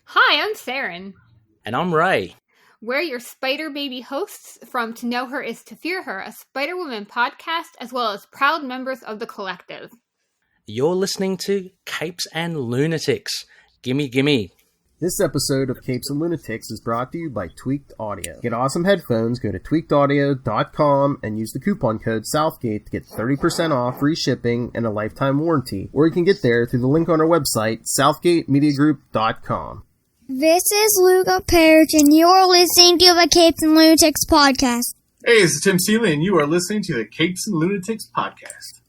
Hi, I'm Saren. And I'm Ray. We're your Spider Baby hosts from To Know Her Is to Fear Her, a Spider-Woman podcast, as well as proud members of the collective. You're listening to Capes and Lunatics. Gimme, gimme. This episode of Capes and Lunatics is brought to you by Tweaked Audio. Get awesome headphones, go to tweakedaudio.com and use the coupon code Southgate to get 30% off, free shipping, and a lifetime warranty. Or you can get there through the link on our website, southgatemediagroup.com. This is Luca Perich, and you're listening to the Capes and Lunatics podcast. Hey, this is Tim Seeley, and you are listening to the Capes and Lunatics podcast.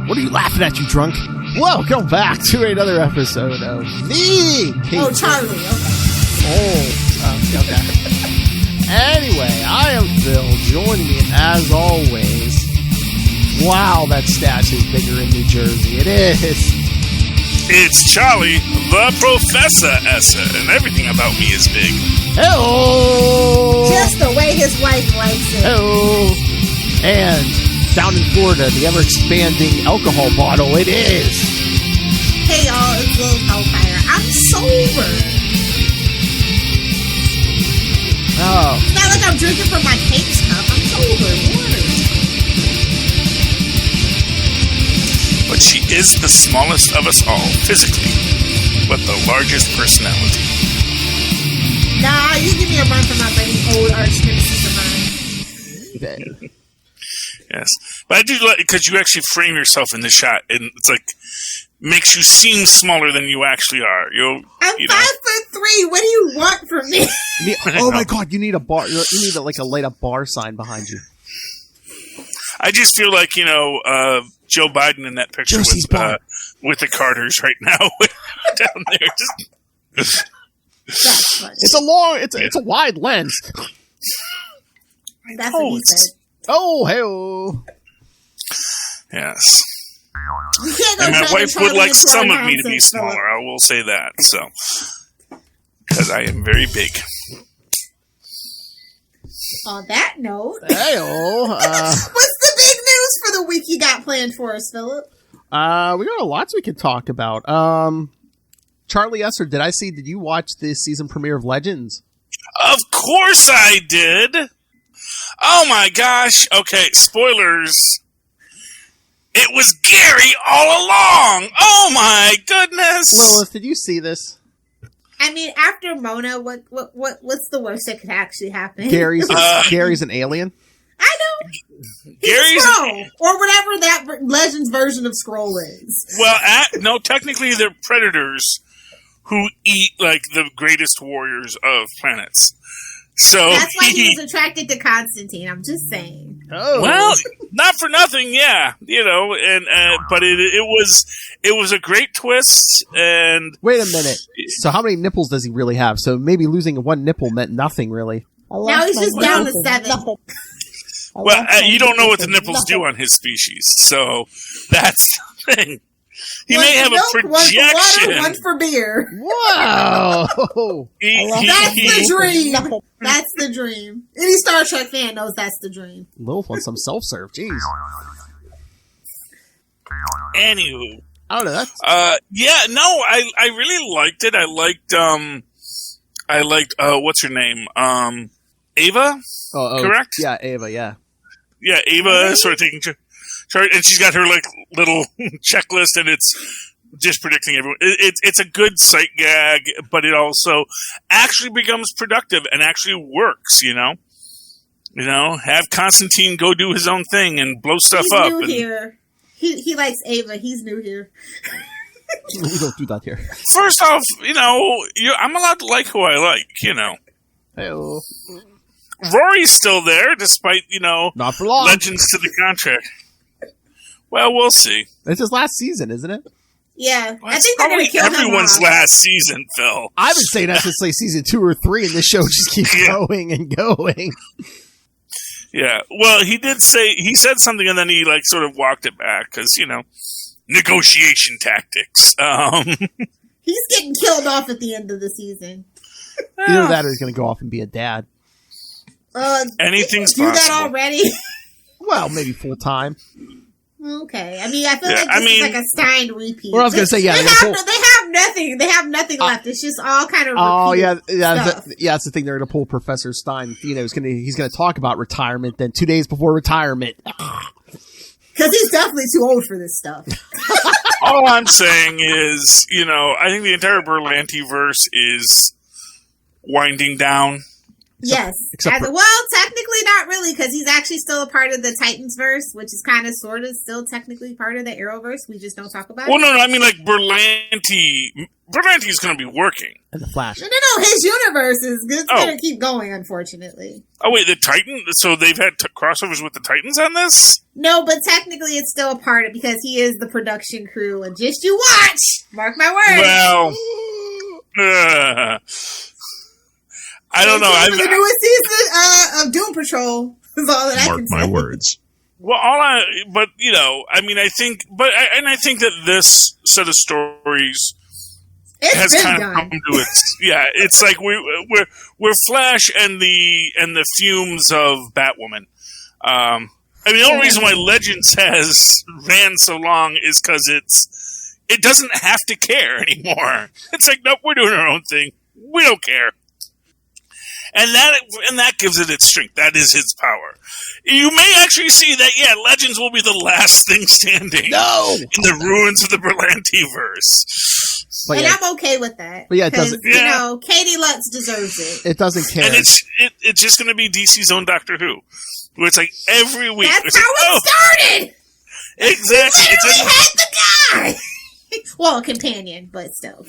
What are you laughing at, you drunk? Welcome back to another episode of the Capes. Oh, Charlie. Okay. Anyway, I am Phil. Joining me, as always. Wow, that stash is bigger in New Jersey. It is. It's Charlie, the Professor Essa, and everything about me is big. Hello. Just the way his wife likes it. Hello. And down in Florida, the ever-expanding alcohol bottle, it is. Hey, y'all, it's Lil Hellfire. I'm sober. Oh. It's not like I'm drinking from my Capes cup. I'm sober. Water. But she is the smallest of us all, physically, but the largest personality. Nah, you give me a run for my money, old arch nemesis of mine. Yes. But I do like, because you actually frame yourself in the shot, and it's like, makes you seem smaller than you actually are. I'm 5'3". What do you want from me? Oh my God! You need a bar. You need a light up bar sign behind you. I just feel like, Joe Biden in that picture with the Carters right now down there. It's a wide lens. That's what he said. Oh, hey-oh. Yes. You can't go And my wife would like some of me to be Philip. smaller. I will say that. So, because I am very big. On that note, Hey-oh. what's the big news for the week you got planned for us, Philip? We got lots we could talk about. Charlie Esser, did you watch the season premiere of Legends? Of course I did. Oh my gosh. Okay, spoilers. It was Gary all along. Oh my goodness. Lilith, did you see this? I mean, after Mona, what's the worst that could actually happen? Gary's an alien? I know. He's Skrull, or whatever that Legends version of Skrull is. Well, no, technically they're predators who eat like the greatest warriors of planets. So that's why he was attracted to Constantine. I'm just saying. Oh, well, not for nothing, yeah. But it was a great twist. And wait a minute. So how many nipples does he really have? So maybe losing one nipple meant nothing, really. Now he's just down to 7. Well, you don't know what the nipples do on his species, so that's the thing. He may have a projection. One for water, one for beer. Wow! That's the dream. That's the dream. Any Star Trek fan knows that's the dream. Lilith wants some self-serve. Jeez. Anywho, I don't know. That's I really liked it. I liked what's her name? Ava. Oh, correct? Yeah, Ava. Yeah. Yeah, Ava sort of taking charge, and she's got her like little checklist, and it's just predicting everyone. It's a good sight gag, but it also actually becomes productive and actually works. Have Constantine go do his own thing and blow stuff up. He's new here. He likes Ava. He's new here. We don't do that here. First off, I'm allowed to like who I like. Hey-oh. Rory's still there, despite, not for long. Legends to the contract. Well, we'll see. It's his last season, isn't it? Yeah. Well, I think they're going to kill him everyone's off. Last season, Phil. I've been saying that since like season 2 or 3, and this show just keeps going and going. Yeah. Well, he said something, and then he sort of walked it back, because, negotiation tactics. He's getting killed off at the end of the season. Either that or he's going to go off and be a dad. Anything's do possible. that already? Well, maybe full time. Okay, I mean, I feel like this is like a Stein repeat. Well, I was going to say, yeah, they have nothing. They have nothing left. It's just all kind of. Oh yeah, stuff. That's the thing. They're going to pull Professor Stein. You know, he's going to talk about retirement. Then 2 days before retirement, because he's definitely too old for this stuff. All I'm saying is, I think the entire Berlanti-verse is winding down. Yes. Well, technically not really, because he's actually still a part of the Titans verse, which is kind of sort of still technically part of the Arrowverse. We just don't talk about it. No, I mean, like, Berlanti is going to be working. And the Flash. No, his universe is going to keep going, unfortunately. Oh, wait, the Titan? So they've had crossovers with the Titans on this? No, but technically it's still a part of it, because he is the production crew, and just you watch! Mark my words! Well, I don't know. The newest season of Doom Patrol is all that I can say. Mark my words. Well, I think that this set of stories has kind of come to its. Yeah, it's like we're Flash and the fumes of Batwoman. The only reason why Legends has ran so long is because it doesn't have to care anymore. It's like, nope, we're doing our own thing. We don't care. And that gives it its strength. That is its power. You may actually see that, Legends will be the last thing standing. No! In the ruins of the Berlanti-verse. And I'm okay with that. But yeah, it doesn't. Katie Lutz deserves it. It doesn't care. And it's just going to be DC's own Doctor Who. Where it's like every week. That's how it started! Exactly. He literally had the guy! Well, a companion, but still.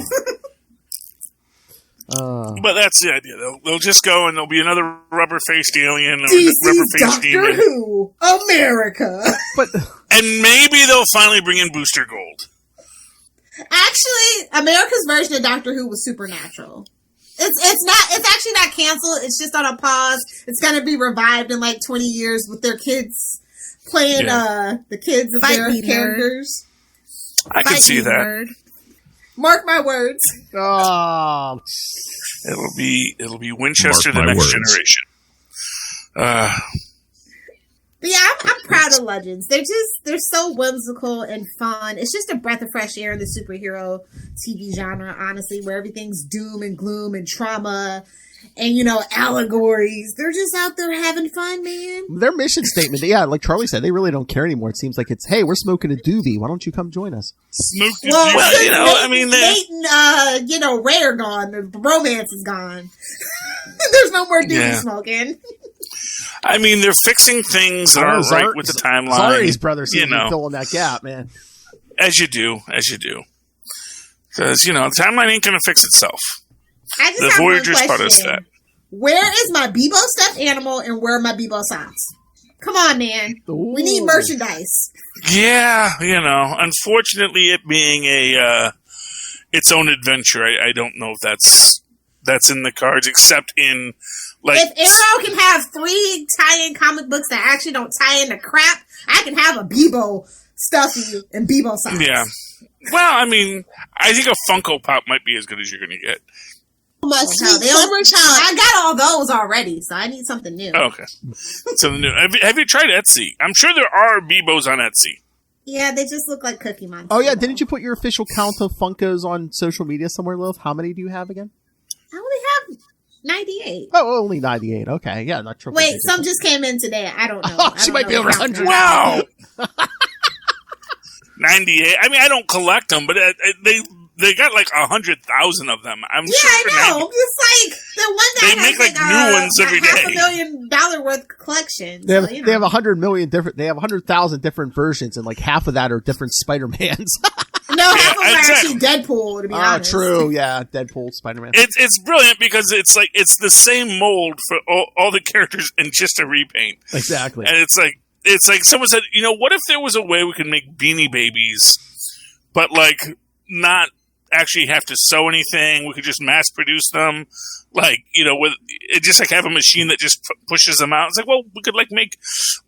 But that's the idea. They'll just go and there'll be another rubber-faced alien. DC's rubber-faced Doctor demon. Who, America. And maybe they'll finally bring in Booster Gold. Actually, America's version of Doctor Who was Supernatural. It's actually not canceled. It's just on a pause. It's going to be revived in like 20 years with their kids playing the kids of their characters. I can see that. Nerd. Mark my words. Oh, it'll be Winchester the Next Generation. But yeah, I'm proud of Legends. They're so whimsical and fun. It's just a breath of fresh air in the superhero TV genre, honestly, where everything's doom and gloom and trauma and, allegories. They're just out there having fun, man. Their mission statement, like Charlie said, they really don't care anymore. It seems like it's, hey, we're smoking a doobie. Why don't you come join us? Smoking Ray are gone. The romance is gone. There's no more doobie smoking. I mean, they're fixing things that aren't right with the timeline. Zari's brother seems to be filling that gap, man. As you do. Because, the timeline ain't going to fix itself. I just the have Voyagers one taught us question. that. Where is my Bebo stuffed animal and where are my Bebo socks? Come on, man. Ooh. We need merchandise. Yeah, unfortunately it being its own adventure, I don't know if that's in the cards, except in, like... If Arrow can have 3 tie-in comic books that actually don't tie into crap, I can have a Bebo stuffy and Bebo socks. Yeah. Well, I mean, I think a Funko Pop might be as good as you're going to get. I got all those already, so I need something new. Oh, okay. Something new. Have you tried Etsy? I'm sure there are Bebos on Etsy. Yeah, they just look like Cookie Monster. Oh, yeah. Didn't you put your official count of Funkos on social media somewhere, Lilith? How many do you have again? I only have 98. Oh, only 98. Okay. Yeah, not triple. Wait, some just came in today. I don't know. Oh, she might be over 100. Wow. 98. I mean, I don't collect them, but they got like 100,000 of them. I'm sure. I know. It's like the one guy they make like new ones every day. $500,000 worth of collection. They have 100 million different. They have 100,000 different versions, and like half of that are different Spider-Mans. No, half of them are actually Deadpool. To be honest. True. Yeah, Deadpool, Spider-Man. It's brilliant because it's like it's the same mold for all the characters and just a repaint. Exactly. And it's like someone said, what if there was a way we could make Beanie Babies, but like not actually have to sew anything? We could just mass produce them, like with it, just like have a machine that just pushes them out. It's like, well, we could like make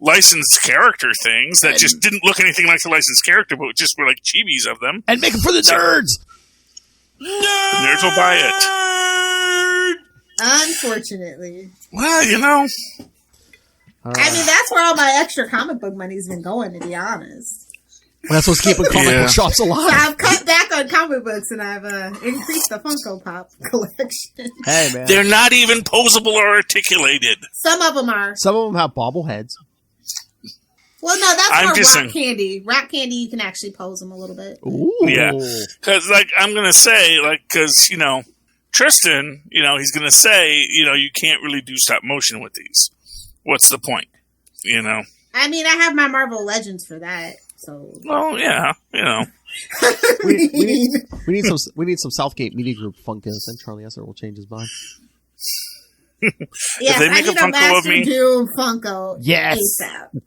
licensed character things that just didn't look anything like the licensed character, but just were like chibis of them, and make them for the nerds. The nerds will buy it. Unfortunately. Well, I mean, that's where all my extra comic book money's been going, to be honest. That's what's keeping comic book shops So alive. I've cut back on comic books and I've increased the Funko Pop collection. Hey, man. They're not even posable or articulated. Some of them are. Some of them have bobbleheads. Well, no, that's I'm more just rock saying- candy. Rock candy, you can actually pose them a little bit. Ooh. Yeah. Because, I'm going to say, Tristan, he's going to say, you can't really do stop motion with these. What's the point? I mean, I have my Marvel Legends for that. So. Well, yeah, we need some Southgate Media Group Funkos, and Charlie Esser will change his mind. Yes, they I make need a a Funko of Master me- Doom Funko. Yes. ASAP.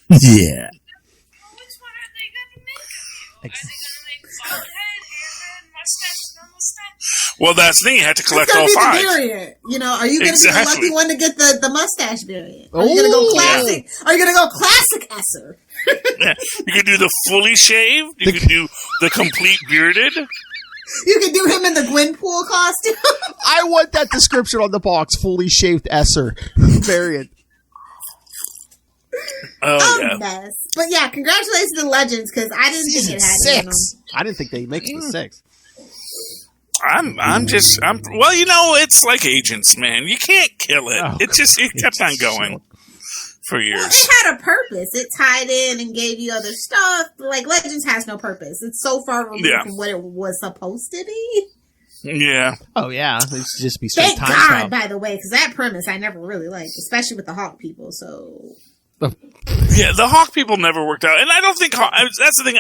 Yeah. Which one are they going to make of you? Are they going to make bald head, hairhead, mustache, no mustache? Well, that's the thing. You have to collect It's all gonna be 5. the variant. Are you going to be the Exactly. lucky one to get the mustache variant? Are you going to go classic? Are you going to go classic Esser? Yeah. You could do the fully shaved. You could do the complete bearded. You can do him in the Gwenpool costume. I want that description on the box. Fully shaved Esser variant. Oh, yeah. Mess. But yeah, congratulations to Legends because I didn't think it had it in them. 6. I didn't think they'd make it to 6. Well, it's like Agents, man. You can't kill it. Oh, It kept on going for Well, years. it had a purpose. It tied in and gave you other stuff. Like Legends has no purpose. It's so far removed from what it was supposed to be. Yeah. Oh, yeah. It should just be straight Thank time God, travel. by the way, because that premise I never really liked, especially with the Hawk people. So Yeah, the Hawk people never worked out. And I don't think that's the thing.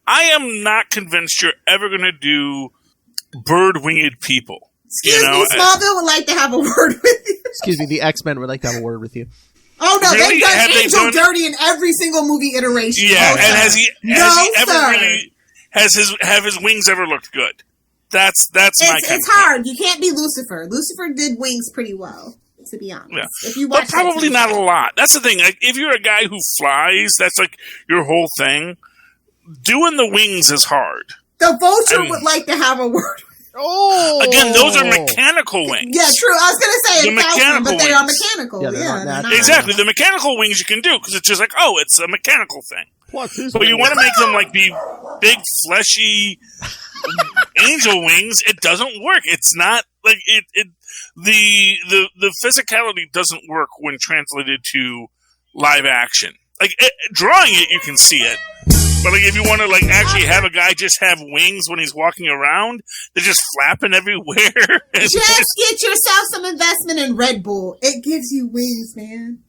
I am not convinced you're ever going to do bird-winged people. excuse me, Smallville would like to have a word with you. Excuse me, the X-Men would like to have a word with you. Oh no, Really? they've done Have they Angel done- dirty in every single movie iteration. Yeah, No, and sir. has he ever sir. really have his wings ever looked good? That's my kind It's of thing. hard. You can't be Lucifer. Lucifer did wings pretty well, to be honest. Yeah. If you watch But probably that not a lot. That's the thing. Like, if you're a guy who flies, that's like your whole thing. Doing the wings is hard. The Vulture I mean- would like to have a word. Oh! Again, those are mechanical wings. Yeah, true. I was gonna say The it's Falcon, but they are wings. mechanical. Yeah, they're not they're natural. not. Exactly. The mechanical wings you can do because it's just like, it's a mechanical thing. Plus, But you want to make them like be big, fleshy angel wings. It doesn't work. It's not like the physicality doesn't work when translated to live action. Like drawing it, you can see it. But like if you want to like actually have a guy just have wings when he's walking around, they're just flapping everywhere. Just get yourself some investment in Red Bull. It gives you wings, man.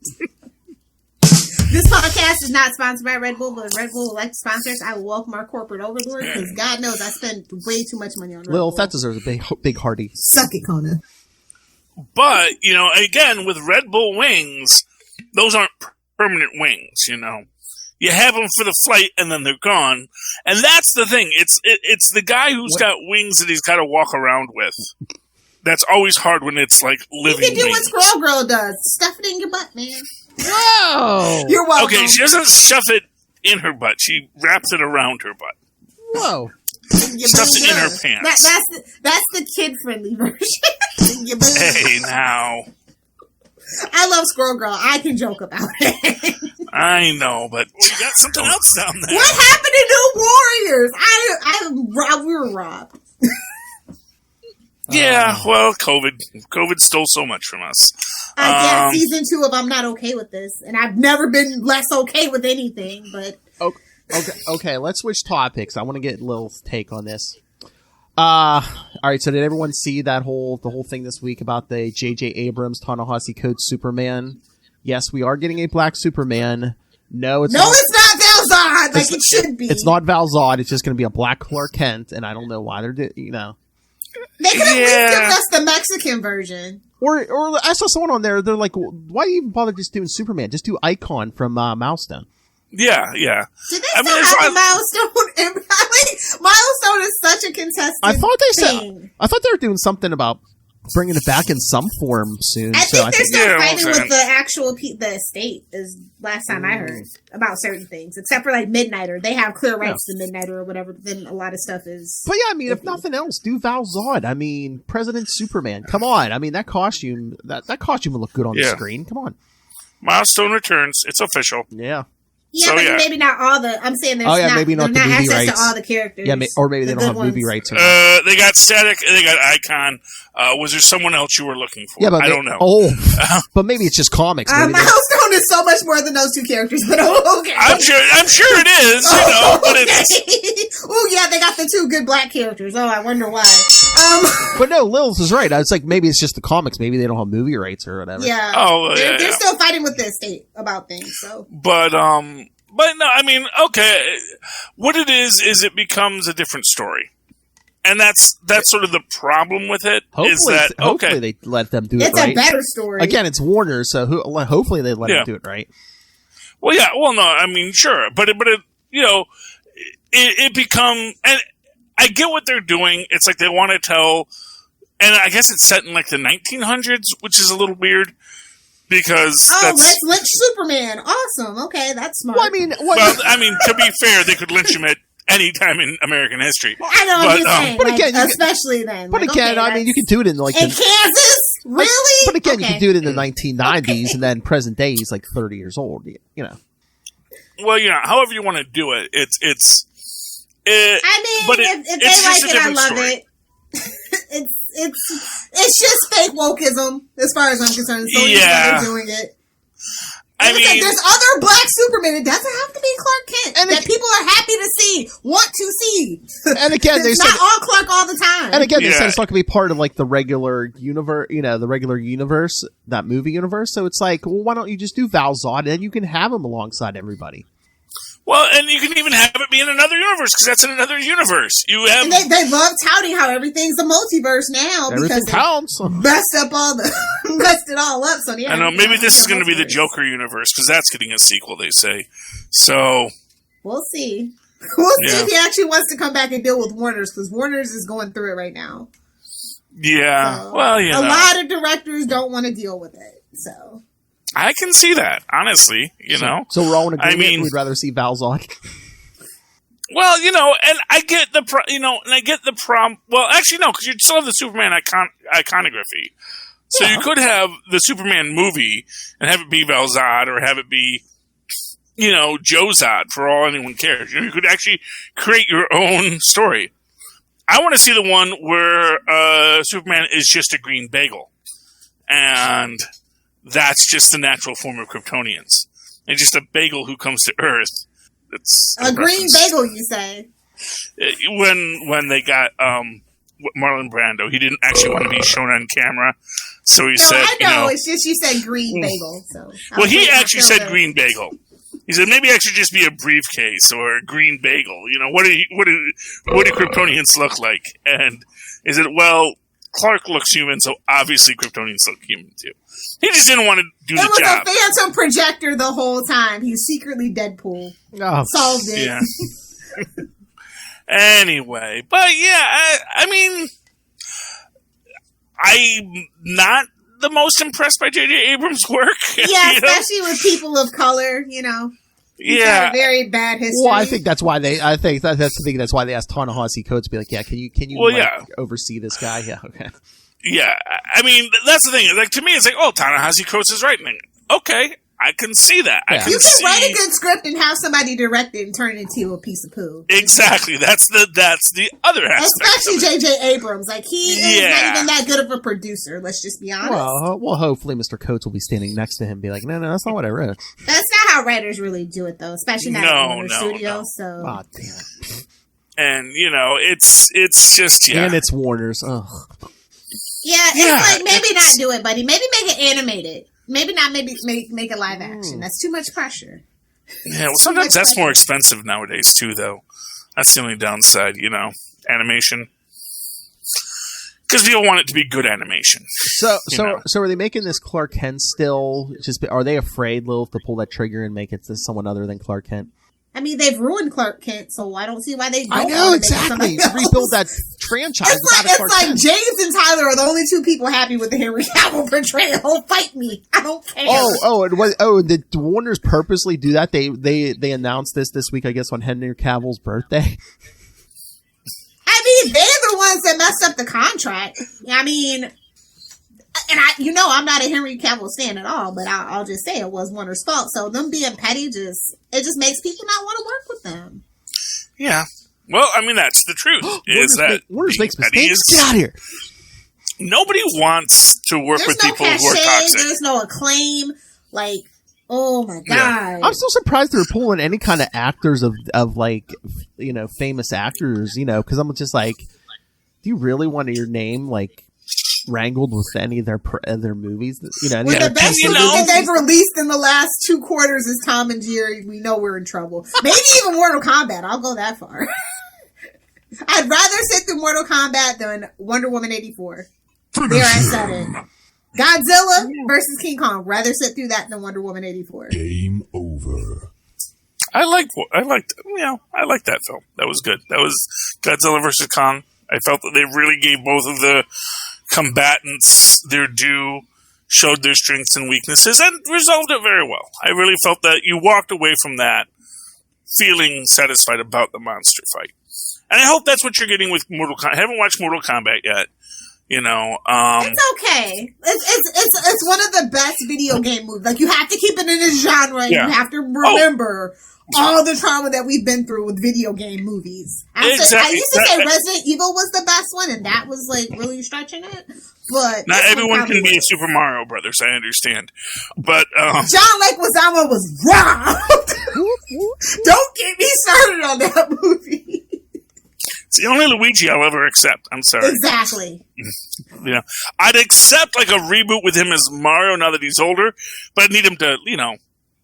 This podcast is not sponsored by Red Bull, but if Red Bull would like to sponsor us, I will welcome our corporate overlord because God knows I spend way too much money on Red Lil, Bull. that deserves a big hearty. Suck it, Kona. But again, with Red Bull wings, those aren't permanent wings. You have them for the flight, and then they're gone. And that's the thing. It's the guy who's got wings that he's got to walk around with. That's always hard when it's like living You can do wings. what Squirrel Girl does. Stuff it in your butt, man. Whoa! You're welcome. Okay, she doesn't stuff it in her butt. She wraps it around her butt. Whoa! Stuffs it in her pants. That's the kid-friendly version. Your boob. Hey, now. I love Squirrel Girl. I can joke about it. I know, but we got something else down there. What happened to New Warriors? We were robbed. Yeah, well, COVID stole so much from us. I guess season 2 of I'm Not Okay With This, and I've never been less okay with anything, but... Okay, let's switch topics. I want to get Lil's take on this. All right, so did everyone see the whole thing this week about the J.J. Abrams Ta-Nehisi Coates Superman? Yes, we are getting a black Superman. No, it's not Val Zod like it should be. It's not Val Zod. It's just going to be a black Clark Kent, and I don't know why they're They could at least give us the Mexican version. Or I saw someone on there. They're like, why even bother just doing Superman? Just do Icon from Milestone. Yeah. Did they still have a Milestone? Milestone is such a contested I thought they thing. said. I thought they were doing something about bringing it back in some form soon. I think they're still fighting okay. with the actual the estate. Is last time I heard about certain things, except for like Midnighter. They have clear rights to Midnighter or whatever. But then a lot of stuff is. But yeah, I mean, if nothing else, do Val Zod. I mean, President Superman. Come on. I mean, that costume. That costume will look good on the screen. Come on. Milestone returns. It's official. Yeah. Yeah, but maybe not all the. I'm saying there's maybe not the movie access rights to all the characters. Yeah, or maybe they don't have movie rights. They got Static. They got Icon. Was there someone else you were looking for? Yeah, but I don't know. But maybe it's just comics. Milestone is so much more than those two characters. But okay, I'm sure it is. But it's. Oh yeah, they got the two good black characters. Oh, I wonder why. But no, Lilith is right. It's like maybe it's just the comics. Maybe they don't have movie rights or whatever. Yeah. They're still fighting with the estate about things. So. But no, I mean, okay. What it is it becomes a different story. And that's sort of the problem with it. Hopefully they let them do it right. It's a better story. Again, it's Warner, so hopefully they let them do it right. Well, yeah. Well, no, I mean, sure. But it become... And I get what they're doing. It's like they want to tell... And I guess it's set in like the 1900s, which is a little weird. Because let's lynch Superman. Awesome. Okay, that's smart. Well, I mean, to be fair, they could lynch him at any time in American history. I know what you're saying. But again, especially then. But again, I mean, you can do it in in Kansas. Really? But again, you can do it in the 1990s, and then present day he's like 30 years old. You know. Well, however you want to do it, it's. I mean, but if they like it, I love it. It's just fake wokeism as far as I'm concerned. So they're doing it. I mean, there's other black Supermen. It doesn't have to be Clark Kent that people are happy to see, want to see. And again, it's not all Clark all the time. And again, they said it's not going to be part of like the regular universe, the regular universe, that movie universe. So it's like, well, why don't you just do Val Zod and you can have him alongside everybody? Well, and you can even have it be in another universe, because that's in another universe. You have and they love touting how everything's a multiverse now. Everything counts. Messed it all up. So yeah, I know. Maybe this is going to be the Joker universe, because that's getting a sequel, they say. So we'll see. We'll see if he actually wants to come back and deal with Warner's, because Warner's is going through it right now. Yeah. So, well, a lot of directors don't want to deal with it. So. I can see that, honestly, So we're all in agreement. I mean, we'd rather see Val Zod. Well, and I get the problem. Well, actually, no, because you still have the Superman iconography. So you could have the Superman movie and have it be Val Zod, or have it be, Joe Zod, for all anyone cares. You could actually create your own story. I want to see the one where Superman is just a green bagel. And that's just the natural form of Kryptonians. And just a bagel who comes to Earth. It's a green bagel, you say? When they got Marlon Brando, he didn't actually want to be shown on camera, so he said, I know, it's just you said green bagel. So well, he actually said green bagel. He said maybe I should just be a briefcase or a green bagel. What do Kryptonians look like? And he said, well, Clark looks human, so obviously Kryptonians look human too. He just didn't want to do the job. It was a phantom projector the whole time. He's secretly Deadpool. Oh. Solved it. Yeah. Anyway, but yeah, I mean, I'm not the most impressed by J.J. Abrams' work. Yeah, especially with people of color, He's got a very bad history. Well, I think that's why they asked Ta-Nehisi Coates to be like, yeah, can you oversee this guy? Yeah, okay. Yeah, I mean, that's the thing. Like, to me, it's like, oh, Ta-Nehisi Coates is writing it. Okay, I can see that. Yeah. You can write a good script and have somebody direct it and turn it into a piece of poo. Exactly. That's the other aspect. Especially J.J. Abrams. Like, he is not even that good of a producer. Let's just be honest. Well, hopefully Mr. Coates will be standing next to him and be like, no, that's not what I wrote. That's not how writers really do it, though. Especially not in the studio. So. Oh, damn it. And, it's just, And it's Warner's. Ugh. Yeah, it's like, maybe not do it, buddy. Maybe make it animated. Maybe not make it live action. That's too much pressure. Yeah, well, sometimes that's more expensive nowadays, too, though. That's the only downside, animation. Because people want it to be good animation. So are they making this Clark Kent still? Are they afraid, Lilith, to pull that trigger and make it to someone other than Clark Kent? I mean, they've ruined Clark Kent, so I don't see why they don't. I know, exactly. Rebuild that franchise. It's like James and Tyler are the only two people happy with the Henry Cavill portrayal. Fight me. I don't care. Did Warner's purposely do that? They announced this week, I guess, on Henry Cavill's birthday. I mean, they're the ones that messed up the contract. I mean, I'm not a Henry Cavill stan at all, but I'll just say it was Warner's fault. So them being petty it just makes people not want to work with them. Yeah. Well, I mean, that's the truth. Warner's makes mistakes. Get out of here. Nobody wants to work with people who are toxic. There's no acclaim. Like, oh my god! Yeah. I'm still surprised they're pulling any kind of actors of like, famous actors. Because I'm just like, do you really want your name like wrangled with any of their movies? The best movie they've released in the last 2 quarters is Tom and Jerry. We know we're in trouble. Maybe even Mortal Kombat. I'll go that far. I'd rather sit through Mortal Kombat than Wonder Woman 84. There, I said it. Godzilla versus King Kong. Rather sit through that than Wonder Woman 84. Game over. I liked that film. That was good. That was Godzilla versus Kong. I felt that they really gave both of the combatants their due, showed their strengths and weaknesses, and resolved it very well. I really felt that you walked away from that feeling satisfied about the monster fight. And I hope that's what you're getting with Mortal Kombat. I haven't watched Mortal Kombat yet. It's okay. It's one of the best video game movies. Like, you have to keep it in a genre. And you have to remember all the trauma that we've been through with video game movies. Exactly. I used to say Resident Evil was the best one, and that was like really stretching it. But not everyone can be a Super Mario Brothers. I understand, but John Leguizamo was robbed. Don't get me started on that movie. It's the only Luigi I'll ever accept. I'm sorry. Exactly. I'd accept like a reboot with him as Mario now that he's older, but I need him to,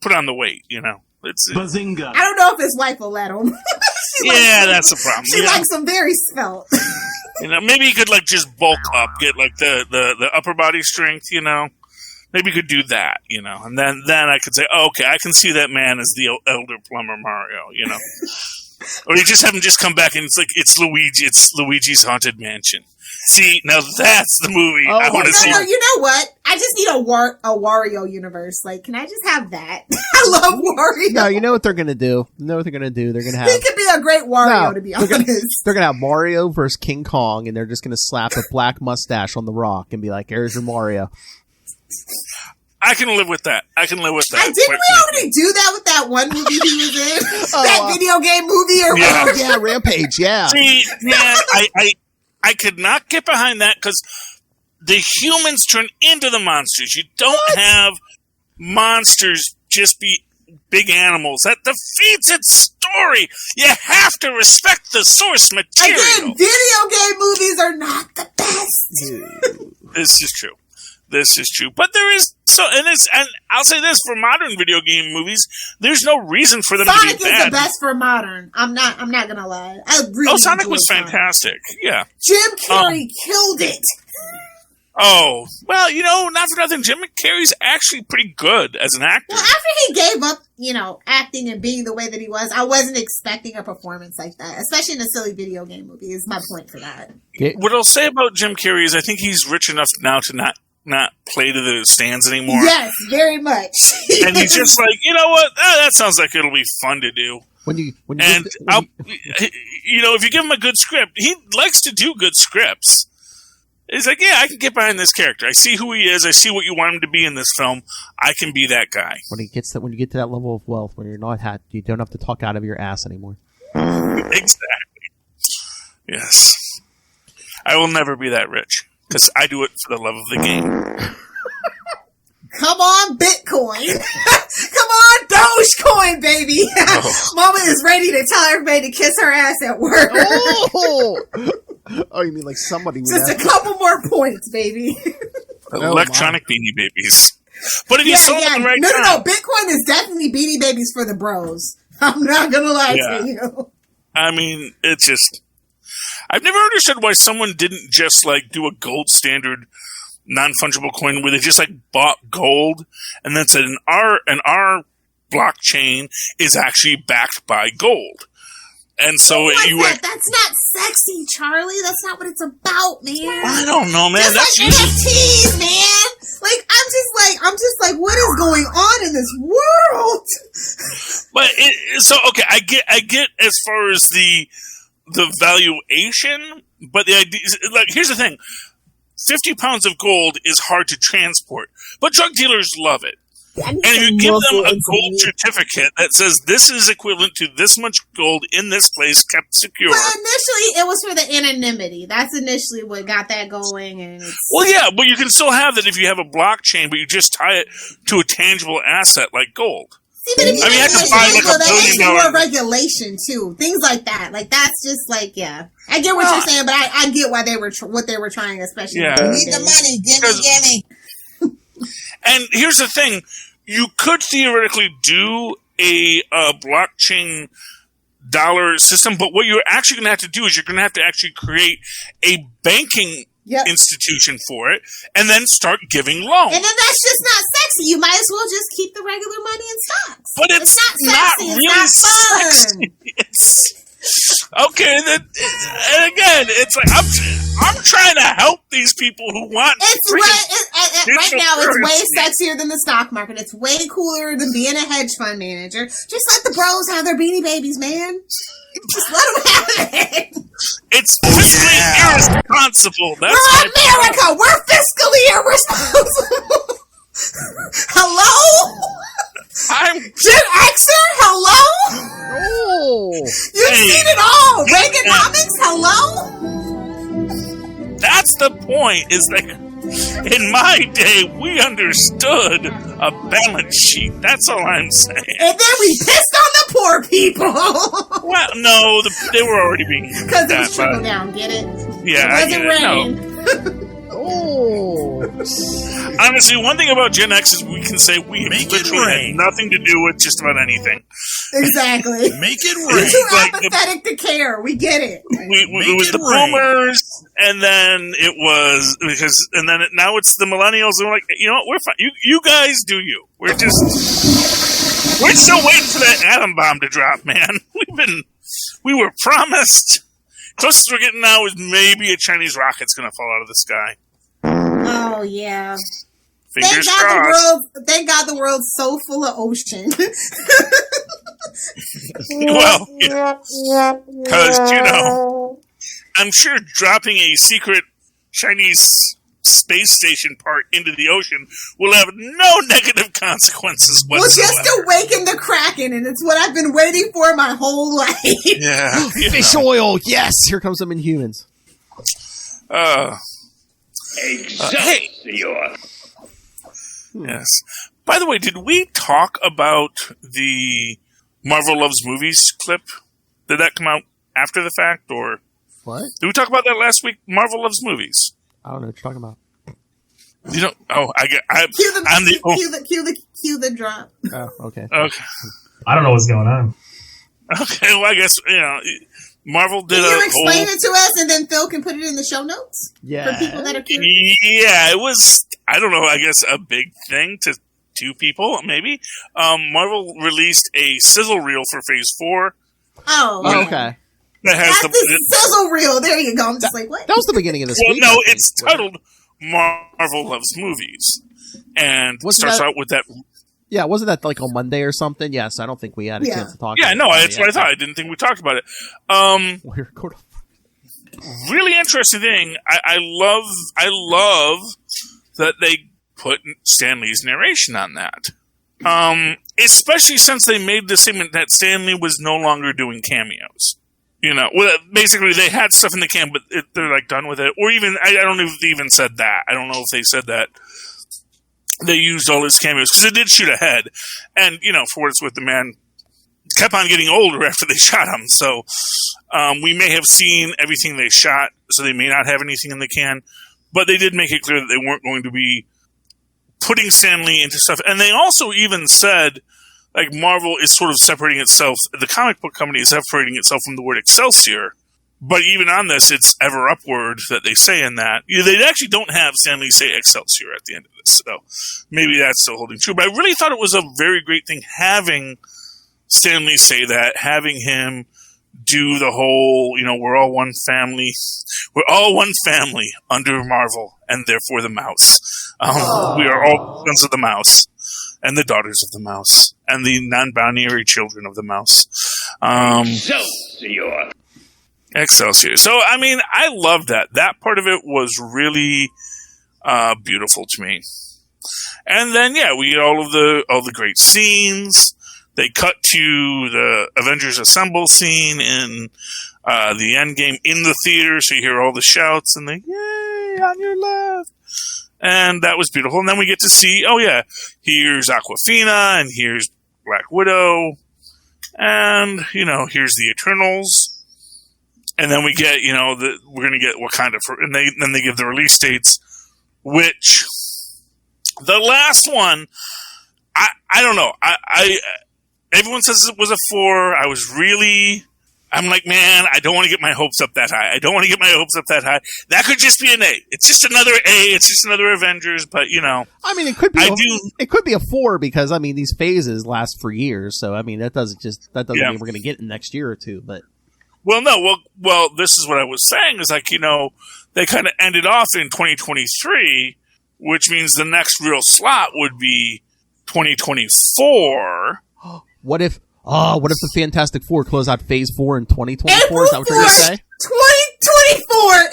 put on the weight. Bazinga. I don't know if his wife will let him. That's the problem. She likes him very svelte. Maybe he could just bulk up, get like the upper body strength. Maybe he could do that. And then I could say, okay, I can see that man as the elder plumber Mario. Or you just have him just come back and it's Luigi's Haunted Mansion. See, now that's the movie I want to see. No, you know what? I just need a Wario universe. Like, can I just have that? I love Wario. No, you know what they're going to do? They're going to have... He could be a great Wario, to be honest. They're going to have Mario versus King Kong, and they're just going to slap a black mustache on the rock and be like, here's your Mario. I can live with that. Didn't we already do that with that one movie he was in? That video game movie or what? Yeah, Rampage, yeah. See, man, I could not get behind that because the humans turn into the monsters. You don't have monsters just be big animals. That defeats its story. You have to respect the source material. Again, video game movies are not the best. This is true. But there is and I'll say this, for modern video game movies, there's no reason for them to be bad. Sonic is the best for modern. I'm not gonna lie. Sonic was fantastic. Yeah. Jim Carrey killed it. Oh, well, not for nothing. Jim Carrey's actually pretty good as an actor. Well, after he gave up, acting and being the way that he was, I wasn't expecting a performance like that, especially in a silly video game movie, is my point for that. What I'll say about Jim Carrey is I think he's rich enough now to not play to the stands anymore. Yes, very much. And he's just like, you know what? That sounds like it'll be fun to do. If you give him a good script, he likes to do good scripts. He's like, yeah, I can get behind this character. I see who he is. I see what you want him to be in this film. I can be that guy. When you get to that level of wealth, when you don't have to talk out of your ass anymore. Exactly. Yes. I will never be that rich because I do it for the love of the game. Come on, Bitcoin. Come on, Dogecoin, baby. Mama is ready to tell everybody to kiss her ass at work. Oh, you mean like somebody... Just a couple more points, baby. Electronic Beanie Babies. But if you sold them the right time... No. Bitcoin is definitely Beanie Babies for the bros. I'm not going to lie to you. I mean, it's just... I've never understood why someone didn't just, do a gold standard non-fungible coin where they just, bought gold and then said, our blockchain is actually backed by gold. And so that's not sexy, Charlie. That's not what it's about, man. I don't know, man. Just that's NFTs, man. I'm just like, what is going on in this world? But I get as far as the valuation, but the idea, here's the thing. 50 pounds of gold is hard to transport, but drug dealers love it. And if you give them a gold certificate that says this is equivalent to this much gold in this place kept secure. Well, initially it was for the anonymity. That's initially what got that going. And well, yeah, but you can still have that if you have a blockchain, but you just tie it to a tangible asset like gold. See, but if you have to buy like $1 billion, more regulation too. Things like that. Like that's just like I get what you're saying, but I get why they were what they were trying, especially. Yeah. Need the money, gimme. And here's the thing: you could theoretically do a blockchain dollar system, but what you're actually going to have to do is you're going to have to actually create a banking institution for it, and then start giving loans. And then that's just not sexy. You might as well just keep the regular money in stocks. But it's not sexy. Really it's not fun. It's okay. And again, it's like I'm trying to help these people who want. Right now, it's way sexier than the stock market. It's way cooler than being a hedge fund manager. Just let the bros have their beanie babies, man. Just let them have it. It's fiscally irresponsible. That's We're America. We're fiscally irresponsible. Hello? I'm Gen Xer? Hello? Oh. You've seen it all. Reaganomics? Hello? That's the point, is like, in my day, we understood a balance sheet. That's all I'm saying. And then we pissed on the poor people. Well, no, they were already being... Because it was trickle down, get it? Yeah, it wasn't rain. Oh. Honestly, one thing about Gen X is we can say we literally had nothing to do with just about anything. Exactly. Make it rain. We're too apathetic to care. We get it. It was the boomers, and then it was now it's the millennials, and we're like, you know what, we're fine. You guys do you. We're still waiting for that atom bomb to drop, man. We were promised. Closest we're getting now is maybe a Chinese rocket's going to fall out of the sky. Oh yeah. Fingers crossed. Thank God the world's so full of ocean. Well, because I'm sure dropping a secret Chinese space station part into the ocean will have no negative consequences whatsoever. We'll just awaken the Kraken, and it's what I've been waiting for my whole life. Yeah. Fish oil, yes! Here comes some Inhumans. Excelsior. Yes. By the way, did we talk about the Marvel Loves Movies clip? Did that come out after the fact, or what? Did we talk about that last week? Marvel Loves Movies. I don't know what you're talking about. You don't. Oh, Cue the drop. Oh, okay. Okay. I don't know what's going on. Okay, well, I guess Marvel did. Can you explain it to us, and then Phil can put it in the show notes? Yeah. For people that are curious. Yeah, it was. I don't know. I guess a big thing to two people, maybe. Marvel released a sizzle reel for Phase 4. Oh, okay. That's the sizzle reel. There you go. I'm just like, what? That was the beginning of this week. No, it's titled Marvel Loves Movies, and starts out with that. Yeah, wasn't that like on Monday or something? Yes, I don't think we had a chance to talk. Yeah, about no, it. that's what I thought. I didn't think we talked about it. Really interesting thing. I love that they put Stan Lee's narration on that. Especially since they made the statement that Stan Lee was no longer doing cameos. Basically they had stuff in the can, but they're like done with it. Or even, I don't know if they even said that. I don't know if they said that they used all his cameos, because they did shoot ahead. And, for what it's worth, the man kept on getting older after they shot him. So, we may have seen everything they shot, so they may not have anything in the can. But they did make it clear that they weren't going to be putting Stan Lee into stuff. And they also even said, like, Marvel is sort of separating itself, the comic book company is separating itself from the word Excelsior. But even on this, it's ever upward that they say in that. They actually don't have Stan Lee say Excelsior at the end of this, so maybe that's still holding true. But I really thought it was a very great thing having Stan Lee say that, having him do the whole, we're all one family. We're all one family under Marvel, and therefore the mouse. We are all sons of the mouse, and the daughters of the mouse, and the non-binary children of the mouse. Excelsior. So, I mean, I loved that. That part of it was really beautiful to me. And then, yeah, we get all the great scenes. They cut to the Avengers Assemble scene in the Endgame in the theater, so you hear all the shouts and the "Yay, on your left!" And that was beautiful. And then we get to see, oh yeah, here's Awkwafina, and here's Black Widow, and, here's the Eternals. And then we get, we're going to get Wakanda and then they give the release dates, which the last one, I don't know. Everyone says it was a 4. I'm like, man, I don't want to get my hopes up that high. That could just be an A. It's just another A. It's just another Avengers, but I mean, it could be. It could be a 4 because these phases last for years. So that doesn't mean we're going to get it next year or two. But well, no, well, this is what I was saying is like they kind of ended off in 2023, which means the next real slot would be 2024. What if the Fantastic Four close out Phase 4 in 2024? Is that what you're going to say? 2024!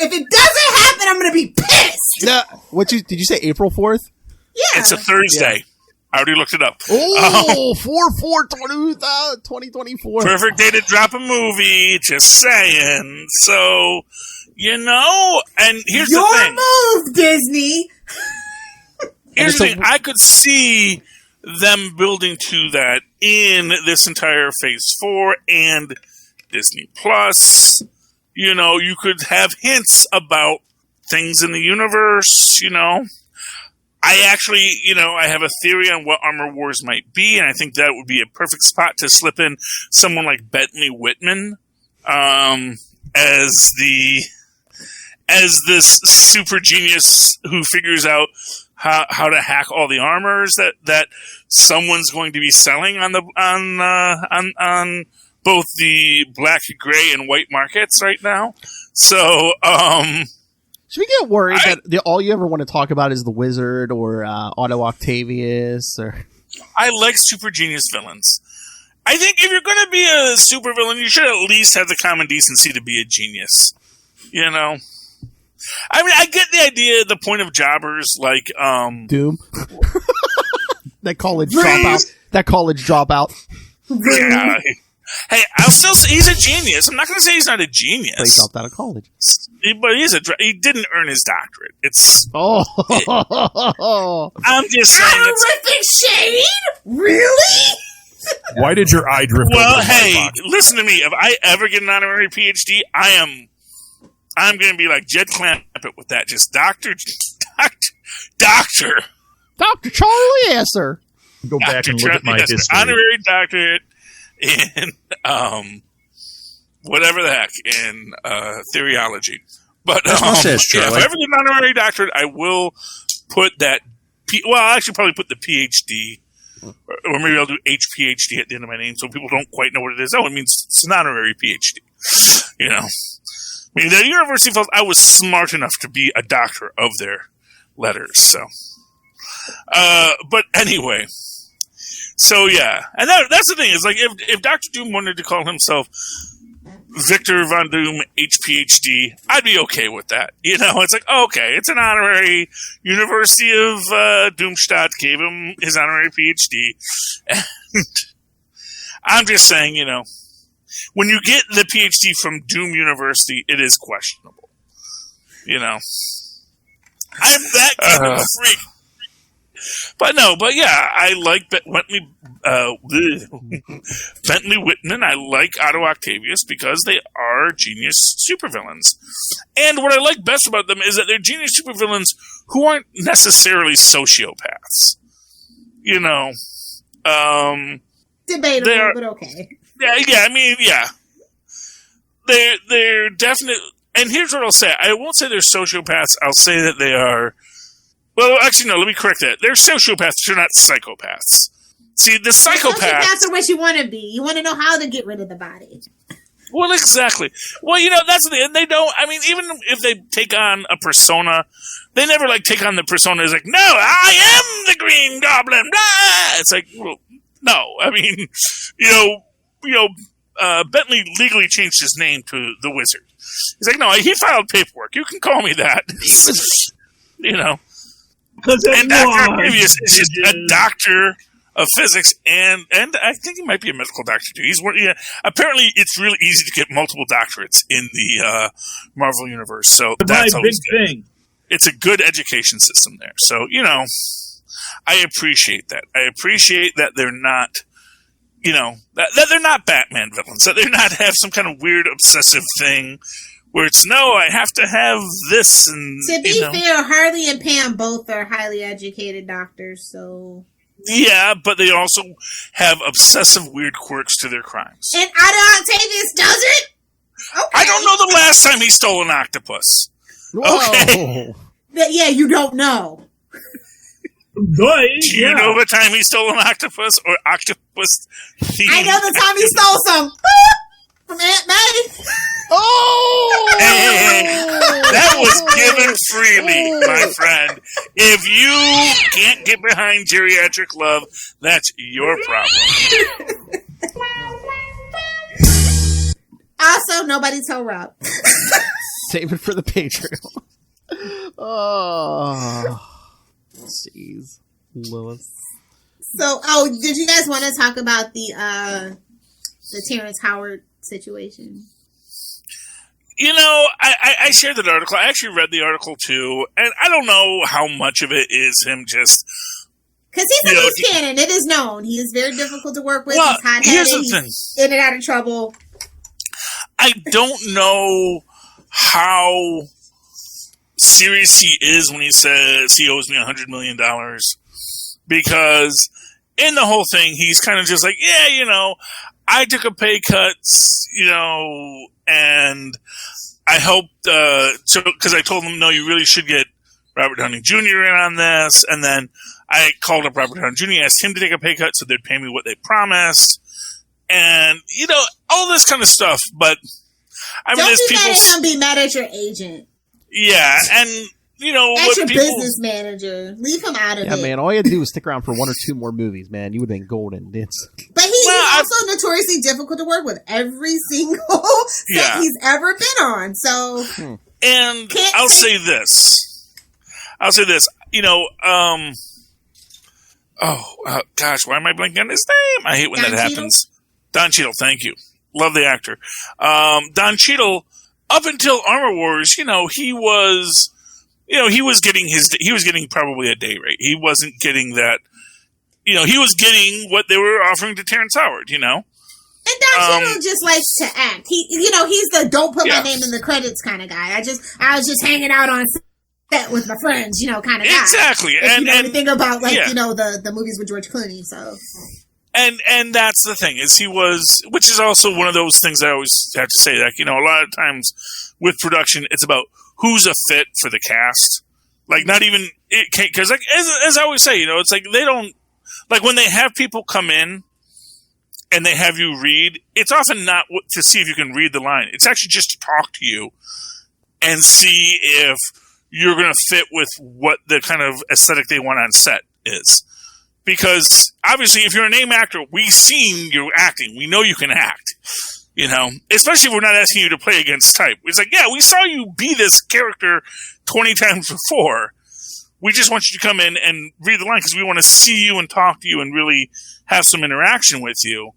If it doesn't happen, I'm going to be pissed! No, did you say April 4th? Yeah. It's a Thursday. Yeah. I already looked it up. Oh, 4/4/2024. Perfect day to drop a movie, just saying. So, and here's the thing. Your move, Disney! Here's the thing. I could see them building to that in this entire Phase 4 and Disney Plus. You could have hints about things in the universe, I actually, I have a theory on what Armor Wars might be, and I think that would be a perfect spot to slip in someone like Bentley Whitman as this super genius who figures out how to hack all the armors that someone's going to be selling on both the black, gray, and white markets right now. So, should we get worried that all you ever want to talk about is the Wizard or Otto Octavius? Or I like super genius villains. I think if you're going to be a super villain, you should at least have the common decency to be a genius. I mean, I get the idea, the point of jobbers like Doom, that college dropout. Yeah. Hey, I'll still say he's a genius. I'm not going to say he's not a genius. But he dropped out of college. But he didn't earn his doctorate. I'm just saying. Horrific shade? Really? Why did your eye drift? Well, hey, listen to me. If I ever get an honorary PhD, I'm going to be like Jed Clampett with that. Just Dr. Charlie Esser. Go back and look at my history. Honorary doctorate in whatever the heck, in theology. But That's my says, if I ever get an honorary doctorate, I will put that. I'll actually probably put the PhD, or maybe I'll do HPhD at the end of my name, so people don't quite know what it is. Oh, it means it's an honorary PhD. I mean, the university felt I was smart enough to be a doctor of their letters. So, but anyway. So yeah, and that's the thing is like if Dr. Doom wanted to call himself Victor Von Doom HPhD, I'd be okay with that. It's like okay, it's an honorary. University of Doomstadt gave him his honorary PhD. And I'm just saying, when you get the PhD from Doom University, it is questionable. I'm that kind of a freak. But yeah, I like Bentley Whitman. I like Otto Octavius because they are genius supervillains. And what I like best about them is that they're genius supervillains who aren't necessarily sociopaths. Debatable, but okay. Yeah. I mean, yeah. They're definitely. And here's what I'll say. I won't say they're sociopaths. I'll say that they are. Well, actually, no, let me correct that. They're sociopaths, they're not psychopaths. See, the psychopaths... Sociopaths are what you want to be. You want to know how to get rid of the body. Well, exactly. Well, that's the thing. And they don't... I mean, even if they take on a persona, they never, take on the persona as no, I am the Green Goblin, blah! It's like, well, no. I mean, Bentley legally changed his name to the Wizard. He's like, no, he filed paperwork. You can call me that. You know. And Dr. Octavius is just a doctor of physics, and I think he might be a medical doctor too. Apparently, it's really easy to get multiple doctorates in the Marvel universe. So that's always good. Thing. It's a good education system there. So I appreciate that. I appreciate that they're not, that they're not Batman villains. That they're not have some kind of weird obsessive thing. Where it's, no, I have to have this. And to be fair, Harley and Pam both are highly educated doctors, so... Yeah, but they also have obsessive weird quirks to their crimes. And Otto Octavius doesn't? Okay. I don't know the last time he stole an octopus. Whoa. Okay. Yeah, you don't know. Do you know the time he stole an octopus or octopus thief? I know the time he stole some from Aunt May. Oh! Hey, that was given freely, my friend. If you can't get behind geriatric love, that's your problem. Also, nobody told Rob. Save it for the Patreon. Oh, jeez, Lewis. So, did you guys want to talk about the Terrence Howard situation? I shared that article. I actually read the article too, and I don't know how much of it is him just... Because he's a loose cannon. It is known. He is very difficult to work with. Well, he's hot-headed. here's the thing. He's in and out of trouble. I don't know how serious he is when he says he owes me $100 million. Because in the whole thing, he's kind of just like, I took a pay cut, and I helped, because I told him, no, you really should get Robert Downey Jr. in on this. And then I called up Robert Downey Jr., asked him to take a pay cut so they'd pay me what they promised. And, all this kind of stuff. But, I mean, don't be mad at him, be mad at your agent. Yeah, and, That's your business manager. Leave him out of it. Yeah, man, all you had to do was stick around for 1 or 2 more movies, man. You would have been golden. But he's also notoriously difficult to work with. Every single set he's ever been on. So, and I'll say this. Gosh, why am I blanking on his name? I hate when that happens. Don Cheadle, thank you. Love the actor. Don Cheadle, up until Armor Wars, he was getting probably a day rate. He wasn't getting that, he was getting what they were offering to Terrence Howard, And Don Cheadle just likes to act. He's the don't put my name in the credits kind of guy. I was just hanging out on set with my friends, kind of guy. Exactly. If you know anything about the movies with George Clooney, so. And that's the thing, is which is also one of those things I always have to say, that, a lot of times with production, it's about who's a fit for the cast. Like, not even, because as I always say, it's like they don't, like when they have people come in and they have you read, it's often not to see if you can read the line. It's actually just to talk to you and see if you're going to fit with what the kind of aesthetic they want on set is. Because, obviously, if you're a name actor, we've seen you acting. We know you can act, Especially if we're not asking you to play against type. It's like, yeah, we saw you be this character 20 times before. We just want you to come in and read the line because we want to see you and talk to you and really have some interaction with you.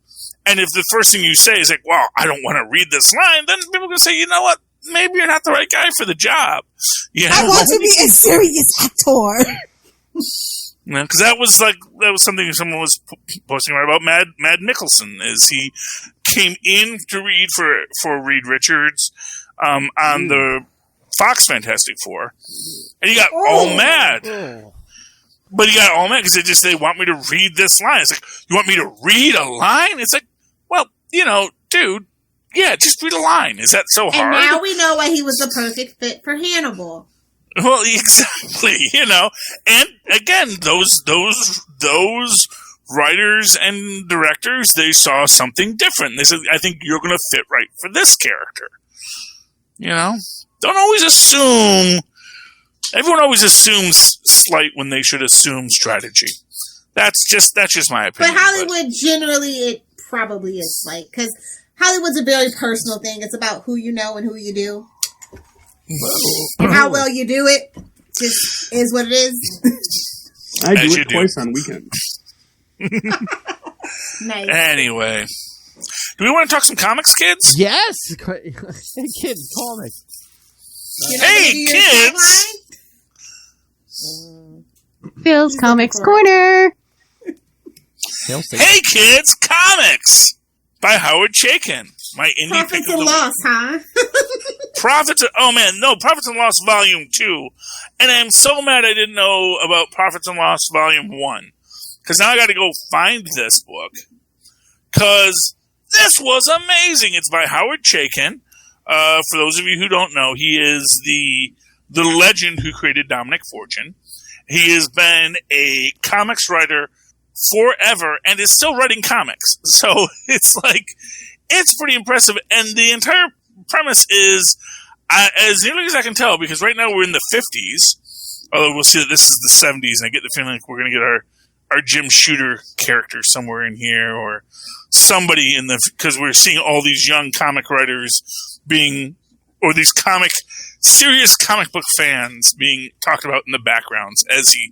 And if the first thing you say is like, well, I don't want to read this line, then people are going to say, you know what? Maybe you're not the right guy for the job. I want to be a serious actor. Because that was something someone was posting right about Mad Nicholson, is he came in to read for Reed Richards on the Fox Fantastic Four, and he got all mad. But he got all mad because they want me to read this line. It's like, you want me to read a line? It's like, well, dude, yeah, just read a line. Is that so hard? And now we know why he was the perfect fit for Hannibal. Well, exactly, and again, those writers and directors, they saw something different. They said, I think you're going to fit right for this character. Don't always assume. Everyone always assumes slight when they should assume strategy. That's just my opinion. But Hollywood, generally, it probably is slight, because Hollywood's a very personal thing. It's about who you know and who you do. And how well you do it just is what it is. I do it twice on weekends. Nice. Anyway. Do we want to talk some comics, kids? Yes! Hey, kids, comics. Hey, kids! Phil's Comics Corner. Hey, kids, comics! By Howard Chaykin. My indie Profits and Loss, huh? Profits and Loss Volume 2. And I'm so mad I didn't know about Profits and Loss Volume 1. Because now I got to go find this book. Because this was amazing. It's by Howard Chaykin. For those of you who don't know, he is the legend who created Dominic Fortune. He has been a comics writer forever and is still writing comics. So it's pretty impressive. And the entire premise is, as nearly as I can tell, because right now we're in the 50s, although we'll see that this is the 70s, and I get the feeling like we're going to get our Jim Shooter character somewhere in here, or somebody because we're seeing all these young comic writers or these serious comic book fans being talked about in the backgrounds as he...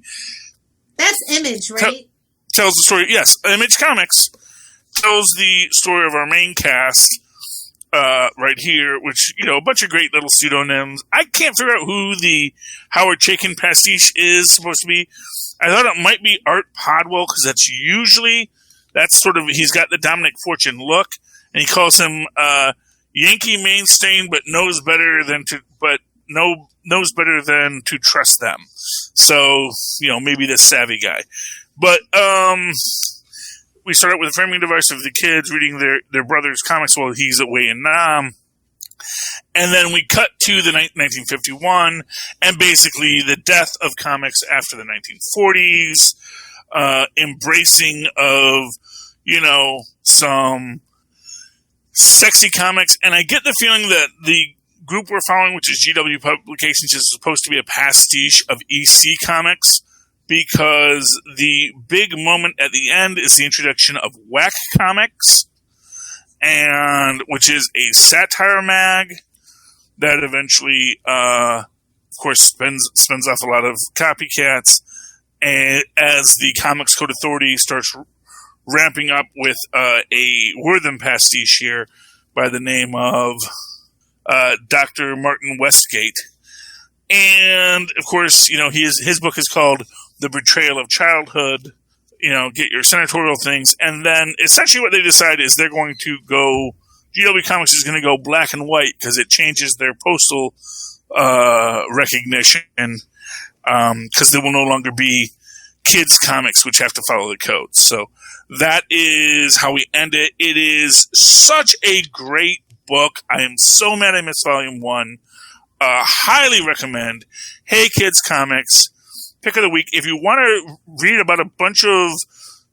That's Image, right? Tells the story. Yes, Image Comics tells the story of our main cast right here, which, a bunch of great little pseudonyms. I can't figure out who the Howard Chaykin pastiche is supposed to be. I thought it might be Art Podwell, because that's sort of, he's got the Dominic Fortune look, and he calls him Yankee Mainstain, but knows better than to trust them. So, maybe this savvy guy. But we start out with the framing device of the kids reading their brother's comics while he's away in Nam. And then we cut to the 1951, and basically the death of comics after the 1940s, embracing of, some sexy comics. And I get the feeling that the group we're following, which is GW Publications, is supposed to be a pastiche of EC Comics, because the big moment at the end is the introduction of Whack Comics, and which is a satire mag that eventually, of course, spins off a lot of copycats, and as the Comics Code Authority starts ramping up with a Wortham pastiche here by the name of Dr. Martin Westgate. And, of course, his book is called The Betrayal of Childhood. Get your senatorial things. And then essentially what they decide is they're going to go, GW Comics is going to go black and white because it changes their postal recognition, because there will no longer be kids' comics which have to follow the codes. So that is how we end it. It is such a great book. I am so mad I missed Volume 1. Highly recommend. Hey Kids Comics. Pick of the week. If you want to read about a bunch of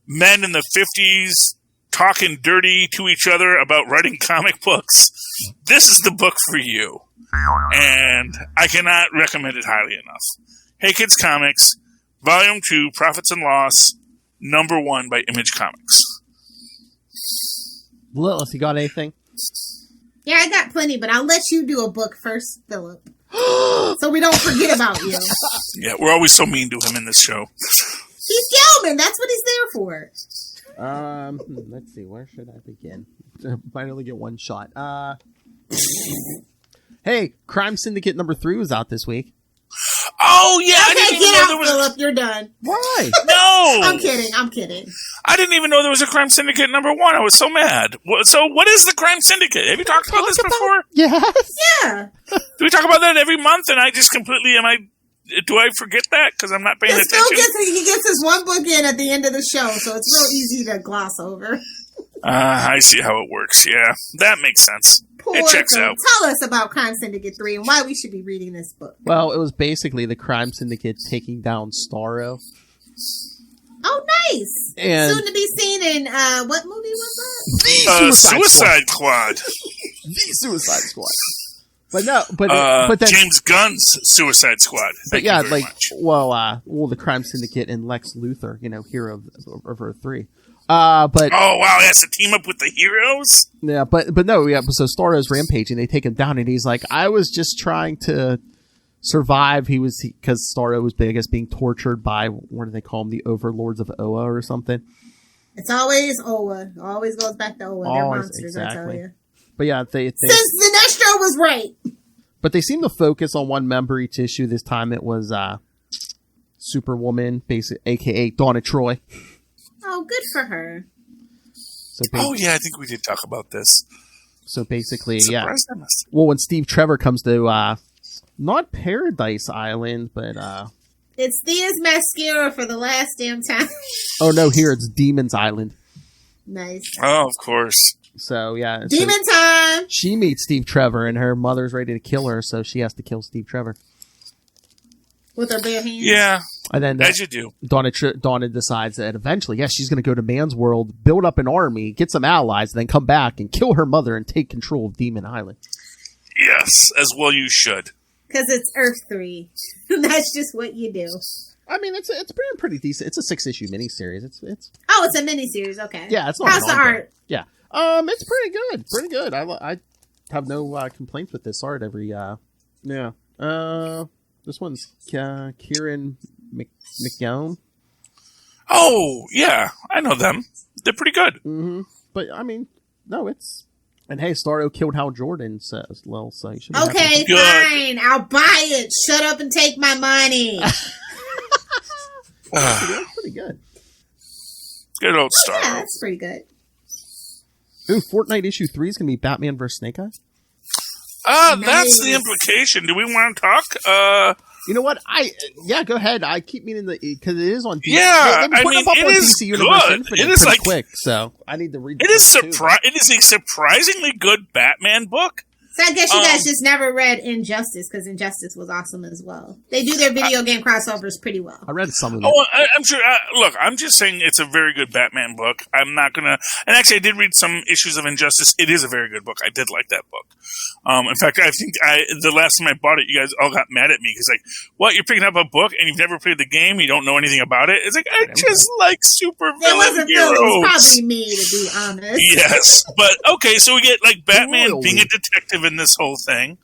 men in the 50s talking dirty to each other about writing comic books, this is the book for you. And I cannot recommend it highly enough. Hey Kids Comics, Volume 2, Profits and Loss, number 1 by Image Comics. Lilith, you got anything? Yeah, I got plenty, but I'll let you do a book first, Philip. So we don't forget about you. Yeah, we're always so mean to him in this show. He's Gelman. That's what he's there for. Let's see. Where should I begin? Might only get one shot. Hey, Crime Syndicate number 3 was out this week. Oh, yeah. Okay, get out, Philip. You're done. Why? No. I'm kidding. I didn't even know there was a Crime Syndicate number 1. I was so mad. So what is the Crime Syndicate? Have you talked about this before? Yes. Yeah. Do we talk about that every month? And I just completely, do I forget that? Because I'm not paying attention. He gets his one book in at the end of the show, so it's real easy to gloss over. I see how it works. Yeah, that makes sense. It checks out. Tell us about Crime Syndicate 3 and why we should be reading this book. Well, it was basically the Crime Syndicate taking down Starro. Oh, nice. And soon to be seen in, what movie was that? The Suicide Squad. The Suicide Squad. But then James Gunn's Suicide Squad. But yeah, the Crime Syndicate and Lex Luthor, hero of Earth 3. But oh wow, he has to team up with the heroes. Yeah, but no, yeah. So Starro's rampaging. They take him down, and he's like, "I was just trying to survive." Because Starro was, I guess, being tortured by, what do they call them, the overlords of Oa or something. It's always Oa. Always goes back to Oa. They're monsters, exactly. I tell you. But yeah, they since Sinestro was right. But they seem to focus on one member each issue. This time it was Superwoman, aka Donna Troy. Oh, good for her. So oh yeah, I think we did talk about this. So basically, yeah. Us. Well, when Steve Trevor comes to not Paradise Island, but it's Thea's mascara for the last damn time. Oh no, here it's Demon's Island. Nice. Oh, of course. So yeah, Demon time. She meets Steve Trevor, and her mother's ready to kill her, so she has to kill Steve Trevor with her bare hands. Yeah, and then as you do. Donna decides that eventually, yes, she's going to go to Man's World, build up an army, get some allies, and then come back and kill her mother and take control of Demon Island. Yes, as well you should. Because it's Earth 3. That's just what you do. I mean, it's pretty decent. It's a 6-issue miniseries. It's oh, it's a miniseries. Okay. Yeah, it's not. How's the art? Yeah, it's pretty good. Pretty good. I have no complaints with this art. This one's Kieran McGowan. Oh yeah, I know them. They're pretty good. Mm-hmm. But I mean, no, it's. And hey, Starro killed Hal Jordan, says Lil, so you should be okay, fine. I'll buy it. Shut up and take my money. That's pretty good. Good old Starro. Yeah, that's pretty good. Ooh, Fortnite issue 3 is going to be Batman vs. Snake Eyes? Nice. That's the implication. Do we want to talk? You know what? Yeah, go ahead. I keep meaning because it is on DC. Yeah, I mean, it is good. It is like quick, so I need to read. It is It is a surprisingly good Batman book. So I guess you guys just never read Injustice, because Injustice was awesome as well. They do their video game crossovers pretty well. I read some of them. Oh, I'm sure. Look, I'm just saying it's a very good Batman book. I'm not going to... And actually, I did read some issues of Injustice. It is a very good book. I did like that book. In fact, I think the last time I bought it, you guys all got mad at me. Because like, what? You're picking up a book and you've never played the game? You don't know anything about it? It's like, I just like super villain heroes. It was probably me, to be honest. Yes. But, okay, so we get like Batman being a detective in this whole thing.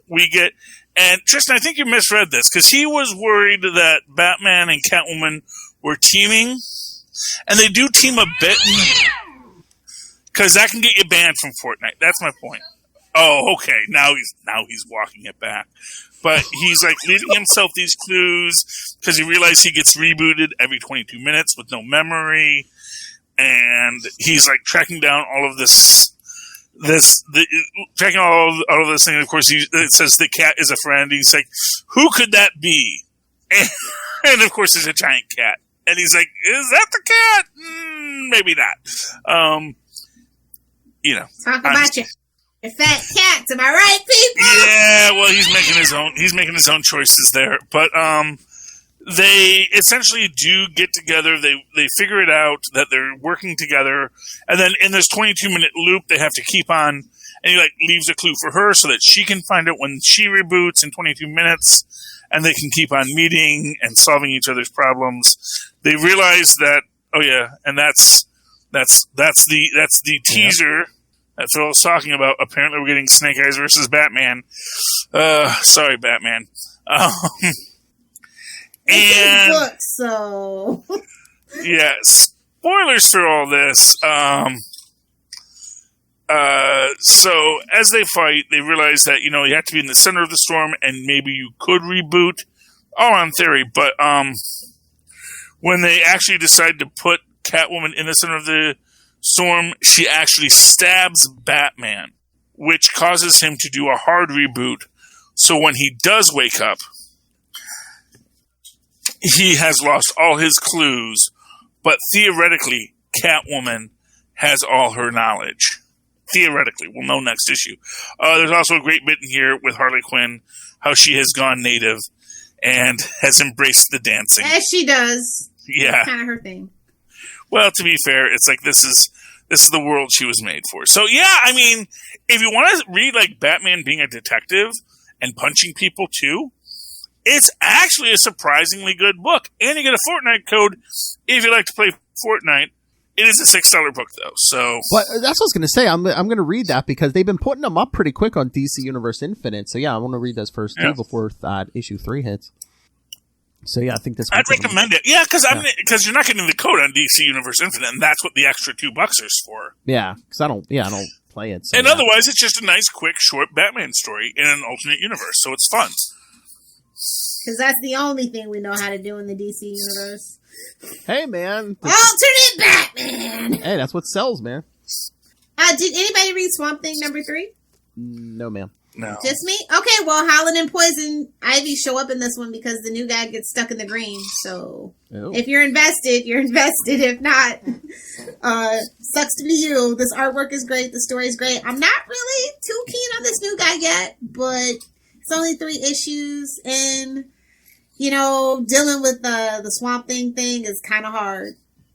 We get, and Tristan, I think you misread this, because he was worried that Batman and Catwoman were teaming, and they do team a bit, because that can get you banned from Fortnite. That's my point. Oh, okay. Now he's walking it back, but he's like leaving himself these clues because he realized he gets rebooted every 22 minutes with no memory, and he's like tracking down all of this. Tracking all of this thing. Of course, it says the cat is a friend. He's like, "Who could that be?" And of course, it's a giant cat. And he's like, "Is that the cat? Maybe not." Talk about your fat cats. Am I right, people? Yeah. Well, he's making his own choices there. But they essentially do get together. They figure it out that they're working together, and then in this 22-minute loop, they have to keep on. And he like leaves a clue for her so that she can find it when she reboots in 22 minutes, and they can keep on meeting and solving each other's problems. They realize that and that's the teaser that Phil was talking about. Apparently, we're getting Snake Eyes versus Batman. Sorry, Batman. And book, so yeah, spoilers for all this. So as they fight, they realize that you have to be in the center of the storm, and maybe you could reboot. All on theory, but when they actually decide to put Catwoman in the center of the storm, she actually stabs Batman, which causes him to do a hard reboot. So when he does wake up, he has lost all his clues, but theoretically, Catwoman has all her knowledge. Theoretically. We'll know next issue. There's also a great bit in here with Harley Quinn, how she has gone native and has embraced the dancing. As she does. Yeah. That's kind of her thing. Well, to be fair, it's like this is the world she was made for. So, yeah, I mean, if you want to read, like, Batman being a detective and punching people, too, It's actually a surprisingly good book. And you get a Fortnite code if you like to play Fortnite. It is a $6 book, though. So, but that's what I was going to say. I'm going to read that because they've been putting them up pretty quick on DC Universe Infinite. So, yeah, I want to read those first two before issue 3 hits. So, yeah, I think this. I'd recommend it. Yeah, because you're not getting the code on DC Universe Infinite, and that's what the extra $2 is for. Yeah, because I don't play it. So, and otherwise, it's just a nice, quick, short Batman story in an alternate universe, so it's fun. Because that's the only thing we know how to do in the DC universe. Hey, man. Alternate Batman! Hey, that's what sells, man. Did anybody read Swamp Thing number 3? No, ma'am. No. Just me? Okay, well, Howland and Poison Ivy show up in this one because the new guy gets stuck in the green. So if you're invested, you're invested. If not, sucks to be you. This artwork is great. The story is great. I'm not really too keen on this new guy yet, but it's only 3 issues, and dealing with the Swamp Thing is kind of hard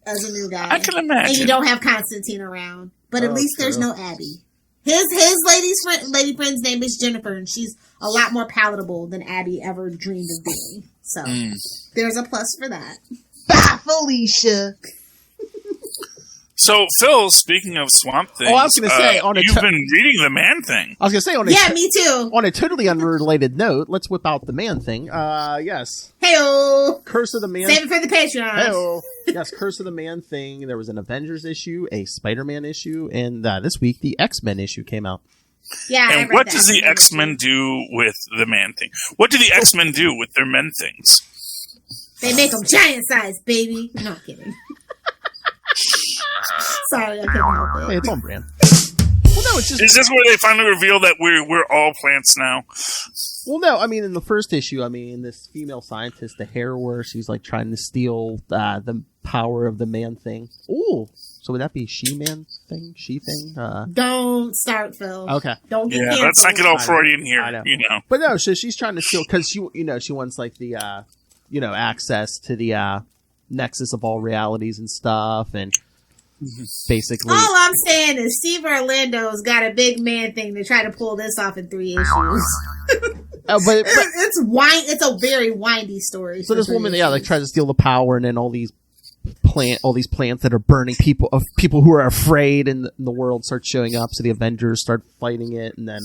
as a new guy. I can imagine. And you don't have Constantine around, but at least there's no Abby. His lady friend's name is Jennifer, and she's a lot more palatable than Abby ever dreamed of being. So there's a plus for that. Bye, Felicia. So, Phil, speaking of Swamp Thing, I was going to say, you've been reading the Man Thing. I was going to say, me too. On a totally unrelated note, let's whip out the Man Thing. Yes. Hey-o. Curse of the Man. Save it for the Patreon. Hey-o. Yes, Curse of the Man Thing. There was an Avengers issue, a Spider-Man issue, and this week the X-Men issue came out. Yeah. And what does the X-Men do with the Man Thing? What do the X-Men do with their men things? They make them giant size, baby. No, I'm kidding. Sorry, I couldn't help it. Hey, it's on brand. Well, no, it's just. Is this where they finally reveal that we're all plants now? Well, no, I mean, in the first issue, this female scientist, the Harrower, she's like trying to steal the power of the Man Thing. Ooh, so would that be She-Man thing? She-Thing? Don't start, Phil. Okay. Don't get canceled. Let's not get all Freudian here. I know. But no, so she's trying to steal because she wants like the access to the nexus of all realities and stuff, and basically all I'm saying is Steve Orlando's got a big Man Thing to try to pull this off in 3 issues. But it's a very windy story. So this woman, tries to steal the power, and then all these plants that are burning people who are afraid in the world start showing up. So the Avengers start fighting it, and then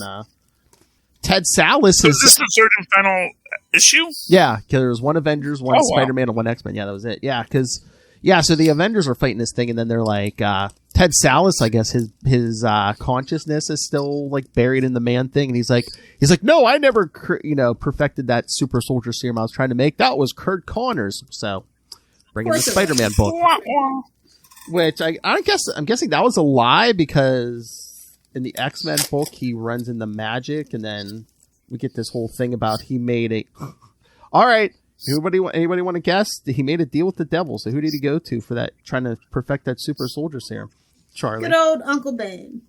Ted Sallis is this the third and final issue? Yeah, because there was one Avengers, one Spider-Man, and one X-Men. Yeah, that was it. Yeah, because so the Avengers are fighting this thing, and then they're like, Ted Sallis, I guess his consciousness is still like buried in the Man Thing, and he's like, no, I never, perfected that super soldier serum I was trying to make. That was Kurt Connors. So bring in the Spider-Man book, which I'm guessing that was a lie because in the X-Men book he runs into magic, and then we get this whole thing about he made a. All right. Anybody want to guess? He made a deal with the devil. So who did he go to for that? Trying to perfect that super soldier serum? Charlie. Good old Uncle Ben.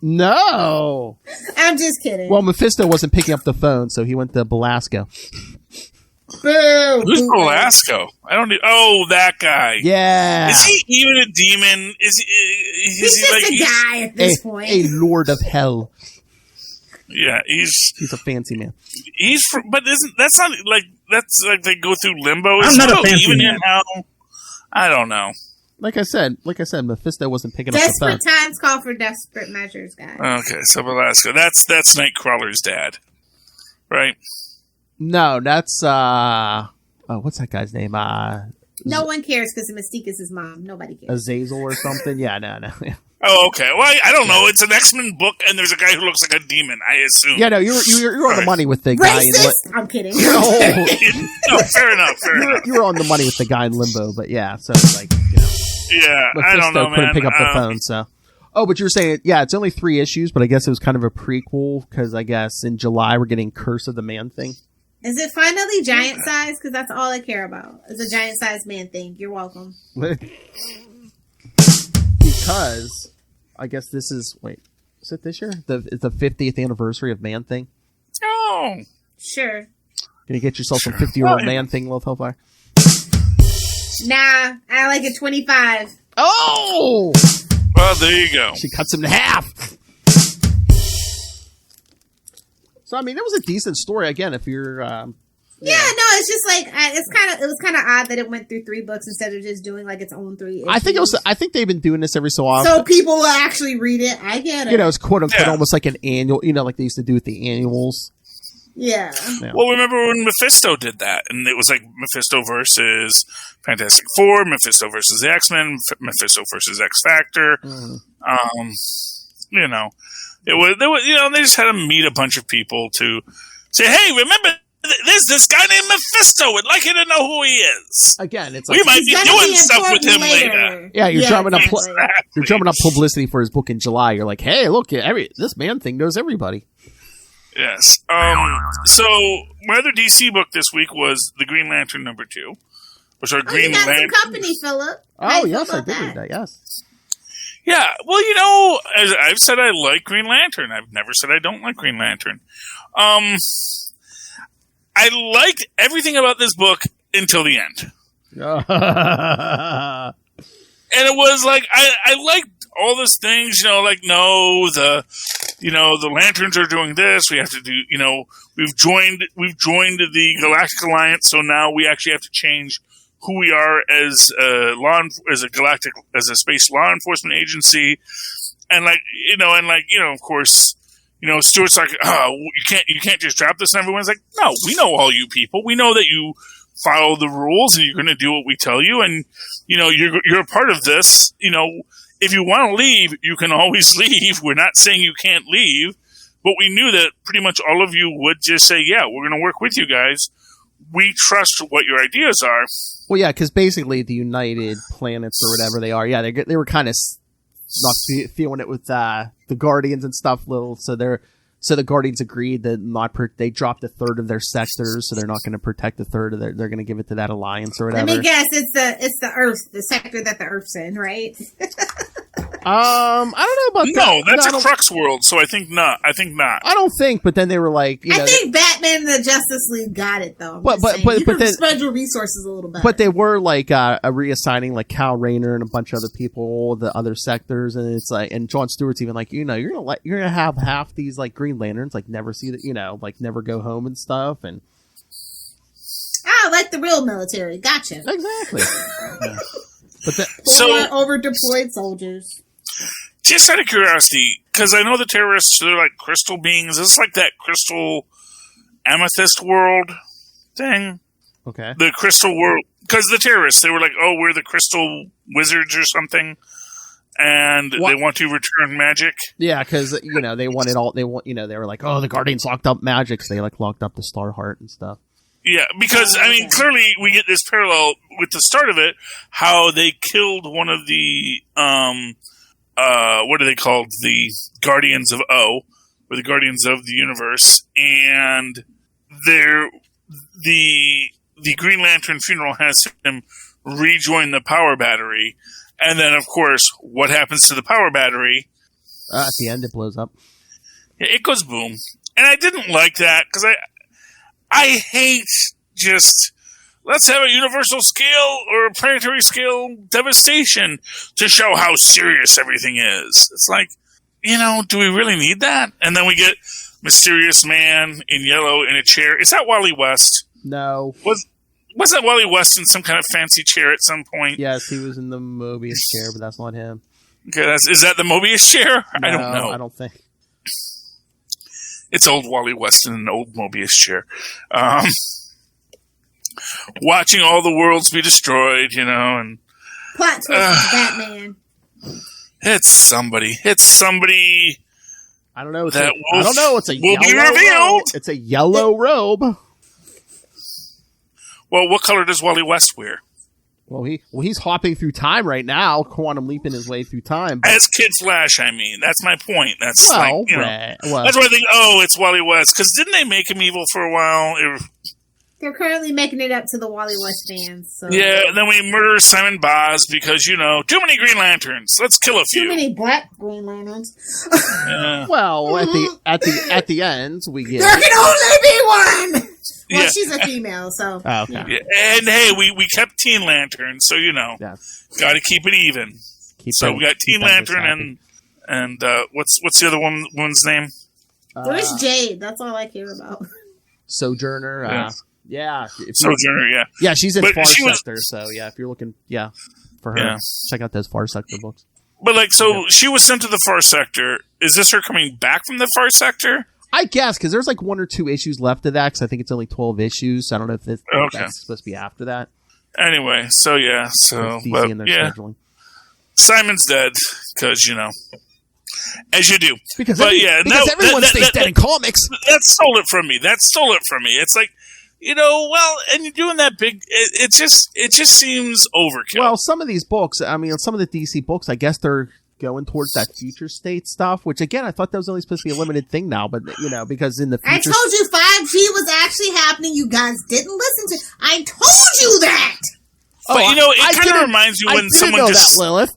No. I'm just kidding. Well, Mephisto wasn't picking up the phone, so he went to Belasco. Boo! Who's Belasco? I don't. Oh, that guy. Yeah. Is he even a demon? He's just a guy at this point. A lord of hell. Yeah, he's a fancy man. But that's not like they go through limbo. I'm not a fancy man. I don't know. Like I said, Mephisto wasn't picking up the phone. Desperate times call for desperate measures, guys. Okay, so Belasco, that's Nightcrawler's dad, right? No, that's what's that guy's name? No one cares because Mystique is his mom. Nobody cares. Azazel or something? Yeah, no. Oh, okay. Well, I don't know. It's an X-Men book, and there's a guy who looks like a demon, I assume. Yeah, no, you're on the money with the guy. I'm kidding. No, fair enough. You were on the money with the guy in Limbo, but yeah, so like, yeah, I don't know, man. Couldn't pick up the phone, so. Oh, but you were saying, it's only 3 issues, but I guess it was kind of a prequel because I guess in July we're getting Curse of the Man Thing. Is it finally giant size? Because that's all I care about. Is a giant size Man Thing. You're welcome. Because I guess this is is it this year? It's the 50th anniversary of Man Thing. Oh, sure. Gonna get yourself some 50-year-old Man Thing, Love Hellfire? Nah, I like it 25. Oh, well, there you go. She cuts him in half. So I mean, it was a decent story. Again, if you're Yeah, no, it's just like it was kind of odd that it went through 3 books instead of just doing like its own 3 issues. I think they've been doing this every so often, so people will actually read it. I get it. It's quote unquote almost like an annual. Like they used to do with the annuals. Yeah. Well, remember when Mephisto did that, and it was like Mephisto versus Fantastic Four, Mephisto versus the X-Men, Mephisto versus X Factor. It was they just had to meet a bunch of people to say, hey, remember. There's this guy named Mephisto. We'd like you to know who he is. Again, it's we might be doing stuff with him later. Yeah, you're drumming up publicity for his book in July. You're like, hey, look, this man thing knows everybody. Yes. So my other DC book this week was The Green Lantern #2, which are Green Lantern. Some company, Philip. Oh yes, I did read that. Yes. Yeah. Well, as I've said, I like Green Lantern. I've never said I don't like Green Lantern. I liked everything about this book until the end. And it was like, I liked all those things, the lanterns are doing this. We have to do, we've joined the Galactic Alliance. So now we actually have to change who we are as a space law enforcement agency. And of course, Stuart's like, oh, you can't just drop this. And everyone's like, no, we know all you people. We know that you follow the rules and you're going to do what we tell you. And, you're a part of this. If you want to leave, you can always leave. We're not saying you can't leave, but we knew that pretty much all of you would just say, yeah, we're going to work with you guys. We trust what your ideas are. Well, yeah, because basically the United Planets or whatever they are, yeah, they were kind of not feeling it with the Guardians and stuff. So the Guardians agreed that they dropped 1/3 of their sectors, so they're not going to protect 1/3 of they're going to give it to that alliance or whatever. Let me guess, it's the Earth, the sector that the Earth's in, right? I don't know about that. No, that's a Crux world, so I think not. I don't think, but then they were like, I think Batman and the Justice League got it though. But then spread your resources a little better. But they were like reassigning like Kal Rayner and a bunch of other people, the other sectors, and it's like, and Jon Stewart's even like, you're gonna have half these like Green Lanterns like never see that, like never go home and stuff, and like the real military. Gotcha. Exactly. Yeah. But over deployed soldiers. Just out of curiosity, because I know the terrorists, they're like crystal beings. Is this like that crystal amethyst world thing? Okay. The crystal world. Because the terrorists, they were like, oh, we're the crystal wizards or something. And they want to return magic. Yeah, because, they wanted they were like, oh, the Guardians locked up magic. So they like locked up the Starheart and stuff. Yeah, because, clearly we get this parallel with the start of it, how they killed one of the, what are they called? The Guardians of O, or the Guardians of the Universe, and the Green Lantern funeral has him rejoin the power battery, and then, of course, what happens to the power battery? At the end, it blows up. Yeah, it goes boom. And I didn't like that, because I hate just, let's have a universal scale or a planetary scale devastation to show how serious everything is. It's like, do we really need that? And then we get mysterious man in yellow in a chair. Is that Wally West? No. Was that Wally West in some kind of fancy chair at some point? Yes, he was in the Mobius chair, but that's not him. Okay, is that the Mobius chair? No, I don't know. I don't think. It's old Wally West in an old Mobius chair. Watching all the worlds be destroyed, and... Plot twist, Batman. It's somebody. I don't know. I don't know. It's a yellow robe. It's a yellow robe. Well, what color does Wally West wear? Well, he's hopping through time right now, quantum leaping his way through time. But... As Kid Flash, I mean. That's my point. That's that's why I think, it's Wally West. Because didn't they make him evil for a while? They're currently making it up to the Wally West fans. So. Yeah, and then we murder Simon Baz because, too many Green Lanterns. Let's kill a few. Too many black Green Lanterns. Yeah. Well, at the end, we get... There can only be one! Well, she's a female, so... Oh, okay. Yeah. And, hey, we kept Teen Lantern, so, got to keep it even. So we got Teen Lantern and what's the other woman's name? Where's Jade? That's all I care about. Sojourner. Yeah. Sojourner, Yeah, she's in But Far she was- Sector, so yeah, if you're looking, for her, Yeah. check out those Far Sector books. But she was sent to the Far Sector. Is this her coming back from the Far Sector? I guess, because there's like 1 or 2 issues left of that, because I think it's only 12 issues, so I don't know if that's supposed to be after that. Anyway, DC and their scheduling. Simon's dead, because, as you do. Because everyone stays dead in comics. That stole it from me. It's like, and you're doing that big, it just seems overkill. Well, some of these books, some of the DC books, I guess they're going towards that future state stuff, which again, I thought that was only supposed to be a limited thing now, but because in the future... I told you 5G was actually happening. You guys didn't listen to... I told you that! But, it kind of reminds you when someone just... That, Lilith.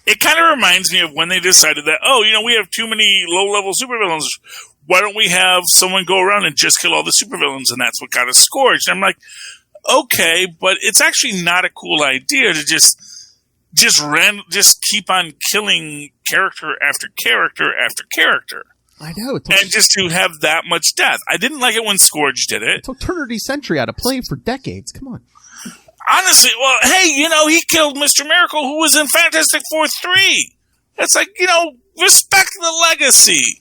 It kind of reminds me of when they decided that, we have too many low-level supervillains. Why don't we have someone go around and just kill all the supervillains? And that's what got us scourged. And I'm like, okay, but it's actually not a cool idea to just keep on killing character after character after character. I know. And just to have that much death. I didn't like it when Scourge did it. It took Turner D. Century out of play for decades. Come on. Honestly, well, hey, he killed Mr. Miracle, who was in Fantastic Four 3. It's like, respect the legacy.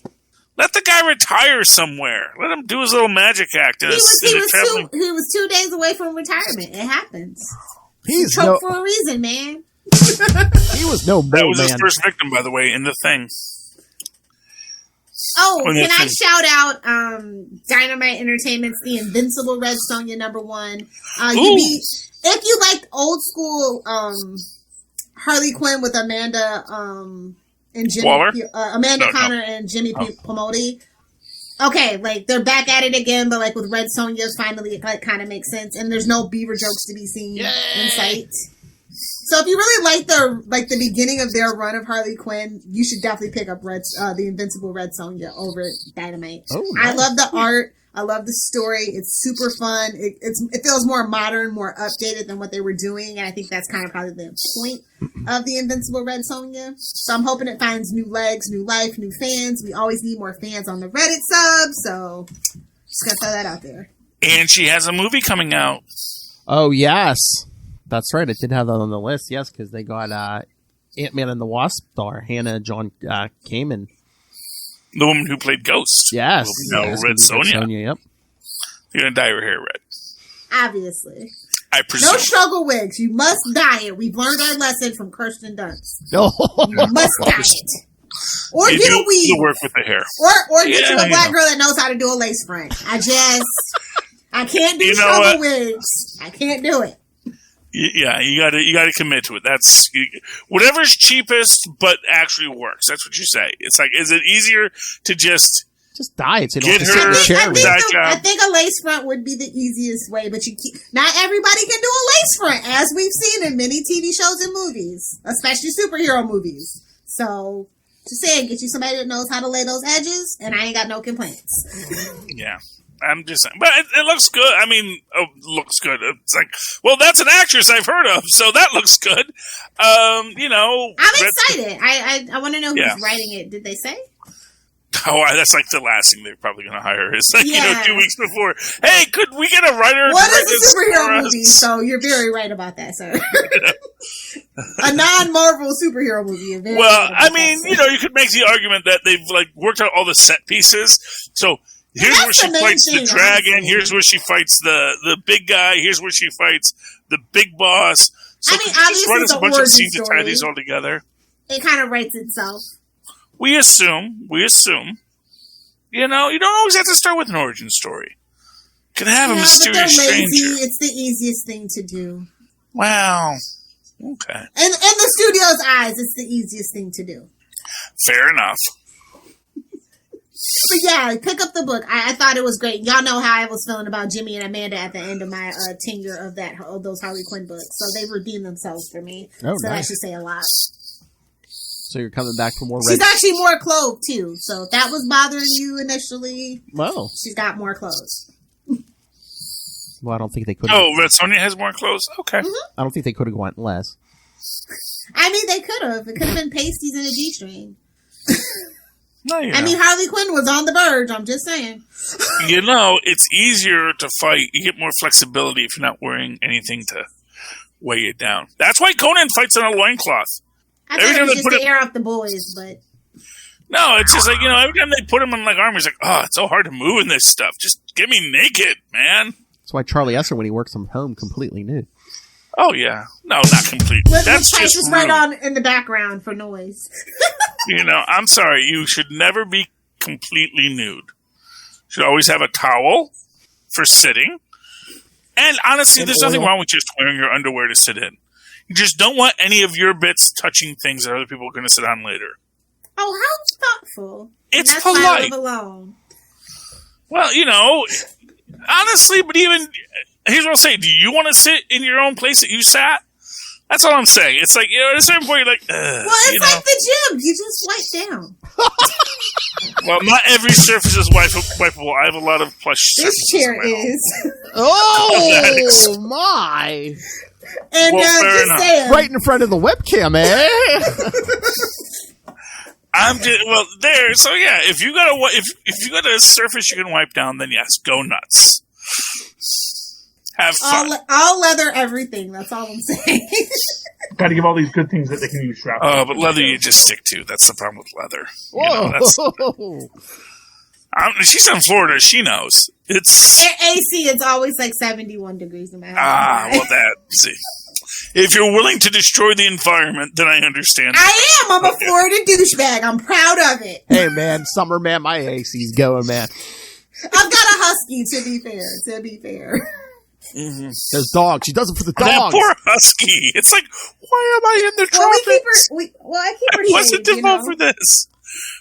Let the guy retire somewhere. Let him do his little magic act. He was 2 days away from retirement. It happens. He's for a reason, man. He was no That was his first victim, by the way, in the thing. Oh, can I shout out Dynamite Entertainment's The Invincible Red Sonja #1. If you liked old school Harley Quinn with Amanda and Jimmy Waller? Amanda Connor and Jimmy Pomodi. Okay, they're back at it again, but with Red Sonja, finally it kind of makes sense, and there's no beaver jokes to be seen in sight. So if you really like the beginning of their run of Harley Quinn, you should definitely pick up the Invincible Red Sonja over at Dynamite. Oh, nice. I love the art. I love the story. It's super fun. It feels more modern, more updated than what they were doing, and I think that's kind of probably the point of the Invincible Red Sonja. So I'm hoping it finds new legs, new life, new fans. We always need more fans on the Reddit sub, so just gonna throw that out there. And she has a movie coming out. Oh, yes. That's right. I did have that on the list, yes, because they got Ant-Man and the Wasp star, Hannah John Kamen. The woman who played Ghost. Yes. Red Sonja. Yep. You're going to dye your hair red. Obviously. I presume. No struggle wigs. You must dye it. We've learned our lesson from Kirsten Dunst. No. You must dye it. Or get a weave. To work with the hair. Or get you a black girl that knows how to do a lace front. I can't do struggle wigs. I can't do it. Yeah, you got to commit to it. That's whatever's cheapest, but actually works. That's what you say. It's like, is it easier to just dye it? So get her. I think a lace front would be the easiest way, but not everybody can do a lace front, as we've seen in many TV shows and movies, especially superhero movies. So, just saying, get you somebody that knows how to lay those edges, and I ain't got no complaints. Yeah. I'm just saying, but it looks good. I mean, looks good. It's like, well, that's an actress I've heard of, so that looks good. I'm excited. I want to know who's writing it. Did they say? Oh, that's like the last thing they're probably going to hire. It's like, 2 weeks before. Hey, could we get a writer? What is a superhero movie? So you're very right about that, sir. A non-Marvel superhero movie. Well, I mean, you could make the argument that they've worked out all the set pieces. So. Here's where she fights the dragon. Honestly. Here's where she fights the big guy. Here's where she fights the big boss. So just write us a bunch of scenes to tie these all together. It kind of writes itself. We assume. You don't always have to start with an origin story. You can have a mysterious stranger. It's the easiest thing to do. Wow. Okay. In the studio's eyes, it's the easiest thing to do. Fair enough. But yeah, pick up the book. I thought it was great. Y'all know how I was feeling about Jimmy and Amanda at the end of my tenure of those Harley Quinn books. So they redeemed themselves for me. Oh, so nice. that should say a lot. So you're coming back for more She's actually more clothed too. So if that was bothering you initially, well, she's got more clothes. Well, I don't think they could. Oh, Red Sonja has more clothes? Okay. Mm-hmm. I don't think they could have gone less. I mean, they could have. It could have been pasties and a G-string. No, I mean, Harley Quinn was on the verge. I'm just saying. It's easier to fight. You get more flexibility if you're not wearing anything to weigh you down. That's why Conan fights in a loincloth. I thought it was just to air out the boys, but... No, it's just like, every time they put him in like armor, he's like, oh, it's so hard to move in this stuff. Just get me naked, man. That's why Charlie Esser, when he works from home, completely nude. Oh, yeah. No, not completely. That's just just right on in the background for noise. I'm sorry. You should never be completely nude. You should always have a towel for sitting. And honestly, there's nothing wrong with just wearing your underwear to sit in. You just don't want any of your bits touching things that other people are going to sit on later. Oh, how thoughtful. It's that's polite. Why I live alone. Well, honestly, but even... Here's what I'll say. Do you want to sit in your own place that you sat? That's all I'm saying. It's like, at a certain point, you're like, well, it's like the gym. You just swipe down. Well, not every surface is wipeable. I have a lot of plush surfaces. This chair is. Oh, my. And just saying. Right in front of the webcam, eh? There. So, yeah, if you got a surface you can wipe down, then yes, go nuts. Have fun. All leather, everything. That's all I'm saying. Got to give all these good things that they can use strap. Oh, but leather you just stick to. That's the problem with leather. Whoa. She's in Florida. She knows. It's AC. It's always like 71 degrees in my house. See. If you're willing to destroy the environment, then I understand. I am. I'm a Florida douchebag. I'm proud of it. Hey, man. Summer, man. My AC's going, man. I've got a husky, to be fair. Mm-hmm. There's dogs. She does it for the dogs. That poor husky. It's like, why am I in the tropics? I keep her I wasn't devoted for this.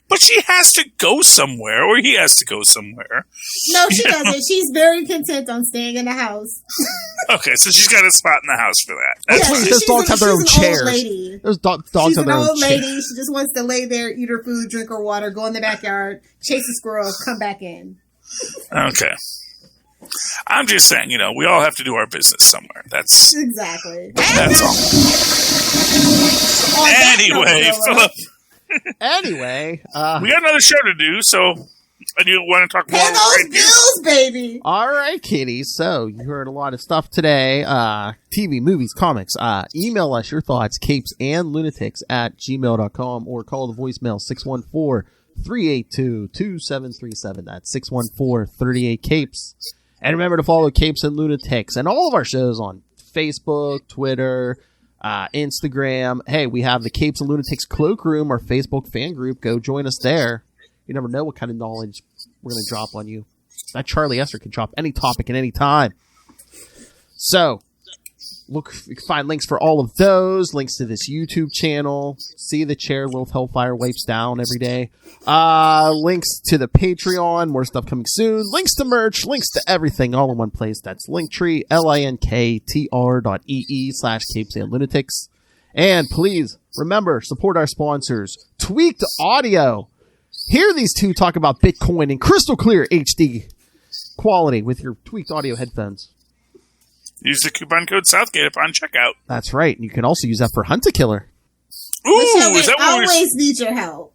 But she has to go somewhere, or he has to go somewhere. No, she doesn't. She's very content on staying in the house. Okay, so she's got a spot in the house for that. Those dogs have their own chairs. Those dogs she's have their own chairs. She's an old lady. chairs. She just wants to lay there, eat her food, drink her water, go in the backyard, chase a squirrel, come back in. Okay. I'm just saying, we all have to do our business somewhere. That's exactly. That's all. Anyway, Philip. Anyway, we got another show to do, so I do want to talk more. Pay those bills, baby. All right, Katie. So you heard a lot of stuff today. TV, movies, comics. Email us your thoughts, capesandlunatics@gmail.com, or call the voicemail 614-382-2737. That's 614-38-CAPES. And remember to follow Capes and Lunatics and all of our shows on Facebook, Twitter, Instagram. Hey, we have the Capes and Lunatics Cloakroom, our Facebook fan group. Go join us there. You never know what kind of knowledge we're going to drop on you. That Charlie Esser can drop any topic at any time. So, look, you can find links for all of those, links to this YouTube channel. See the chair Lilith Hellfire wipes down every day. Links to the Patreon, more stuff coming soon. Links to merch, links to everything all in one place. That's Linktree, linktr.ee/capesandlunatics. And please, remember, support our sponsors. Tweaked Audio. Hear these two talk about Bitcoin in crystal clear HD quality with your Tweaked Audio headphones. Use the coupon code Southgate upon checkout. That's right. And you can also use that for Hunt a Killer. Ooh, is that always need your help.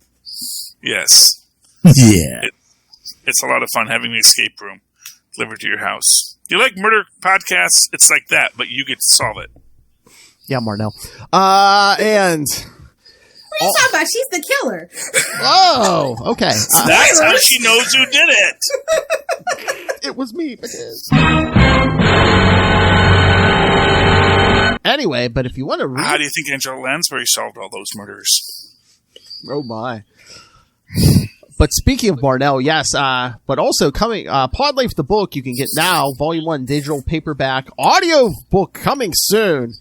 Yes. Yeah. It's a lot of fun having the escape room delivered to your house. You like murder podcasts? It's like that, but you get to solve it. Yeah, Marnell. And... What are you talking about? She's the killer. Oh, okay. That's how she knows who did it. It was me. Anyway, but if you want to read... How do you think Angela Lansbury solved all those murders? Oh, my. But speaking of Marnell, yes, but also coming, Pod Life the book you can get now, Volume 1 digital paperback audio book coming soon.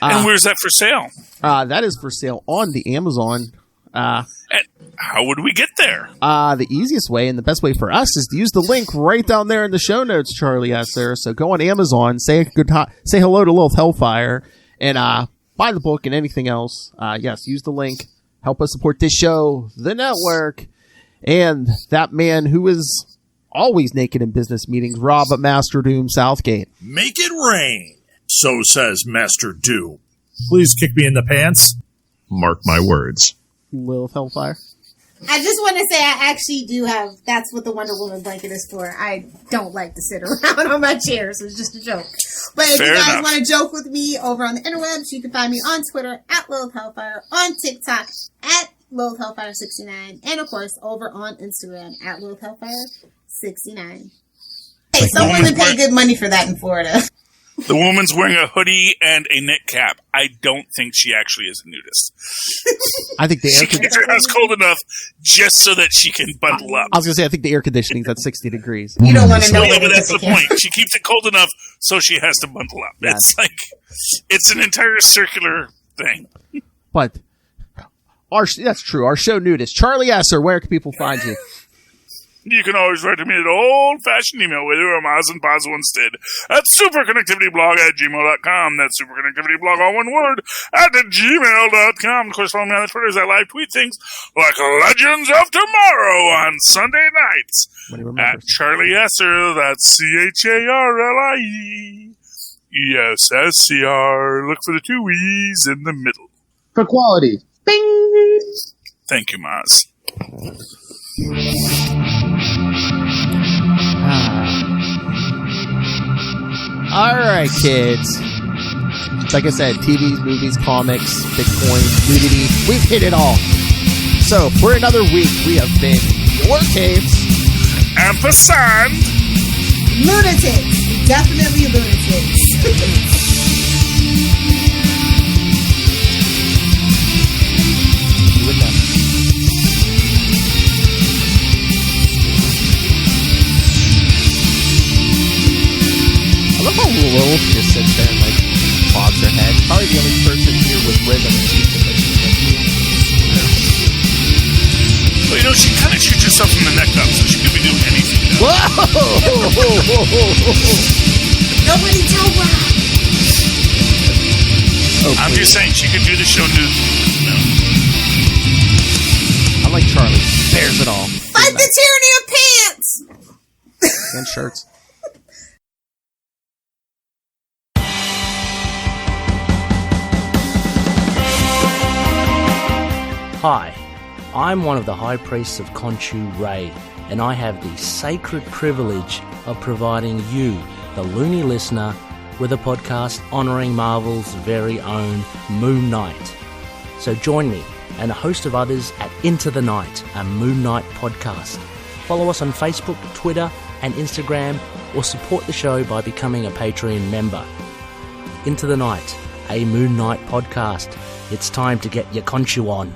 And where's that for sale? That is for sale on the Amazon. And how would we get there? The easiest way and the best way for us is to use the link right down there in the show notes, Charlie Esser. So go on Amazon, say hello to Lilith Hellfire, and buy the book and anything else. Yes, use the link. Help us support this show, the network, and that man who is always naked in business meetings, Rob at Master Doom Southgate. Make it rain, so says Master Doom. Please kick me in the pants. Mark my words. Lilith Hellfire. I just want to say I actually do have, that's what the Wonder Woman blanket is for. I don't like to sit around on my chair, so it's just a joke. But if you guys want to joke with me over on the interwebs, you can find me on Twitter at Lilith Hellfire, on TikTok at Lilith Hellfire 69, and of course over on Instagram at Lilith Hellfire 69. Hey, some women pay good money for that in Florida. The woman's wearing a hoodie and a knit cap. I don't think she actually is a nudist. I think the she keeps her house cold enough just so that she can bundle up. I was going to say, I think the air conditioning's at 60 degrees. You don't want to know. Yeah, but that's the point. She keeps it cold enough so she has to bundle up. Yeah. It's like, it's an entire circular thing. But that's true. Our show nudist. Charlie Esser, where can people find you? You can always write to me at old-fashioned email, whether or Maz and Pazo instead, at superconnectivityblog@gmail.com. That's superconnectivityblog, all one word, at gmail.com. Of course, follow me on the Twitter as I live tweet things like Legends of Tomorrow on Sunday nights. At Charlie Esser, that's CHARLIE. Yes, SCR. Look for the two E's in the middle. For quality. Bing! Thank you, Maz. Alright, kids. Like I said, TVs, movies, comics, Bitcoin, nudity, we've hit it all. So, for another week, we have been your Capes. Ampersand. Lunatics. Definitely lunatics. I love how Lilith just sits there and, bobs her head. Probably the only person here with rhythm and she's just Well, she kind of shoots herself from the neck up, so she could be doing anything. Whoa! Nobody tell Rob. I'm just saying, she could do the show nude. I'm like Charlie. Bears it all. Fight the tyranny of pants! And shirts. Hi, I'm one of the High Priests of Khonshu Ray, and I have the sacred privilege of providing you, the loony listener, with a podcast honouring Marvel's very own Moon Knight. So join me and a host of others at Into the Night, a Moon Knight podcast. Follow us on Facebook, Twitter and Instagram, or support the show by becoming a Patreon member. Into the Night, a Moon Knight podcast. It's time to get your Khonshu on.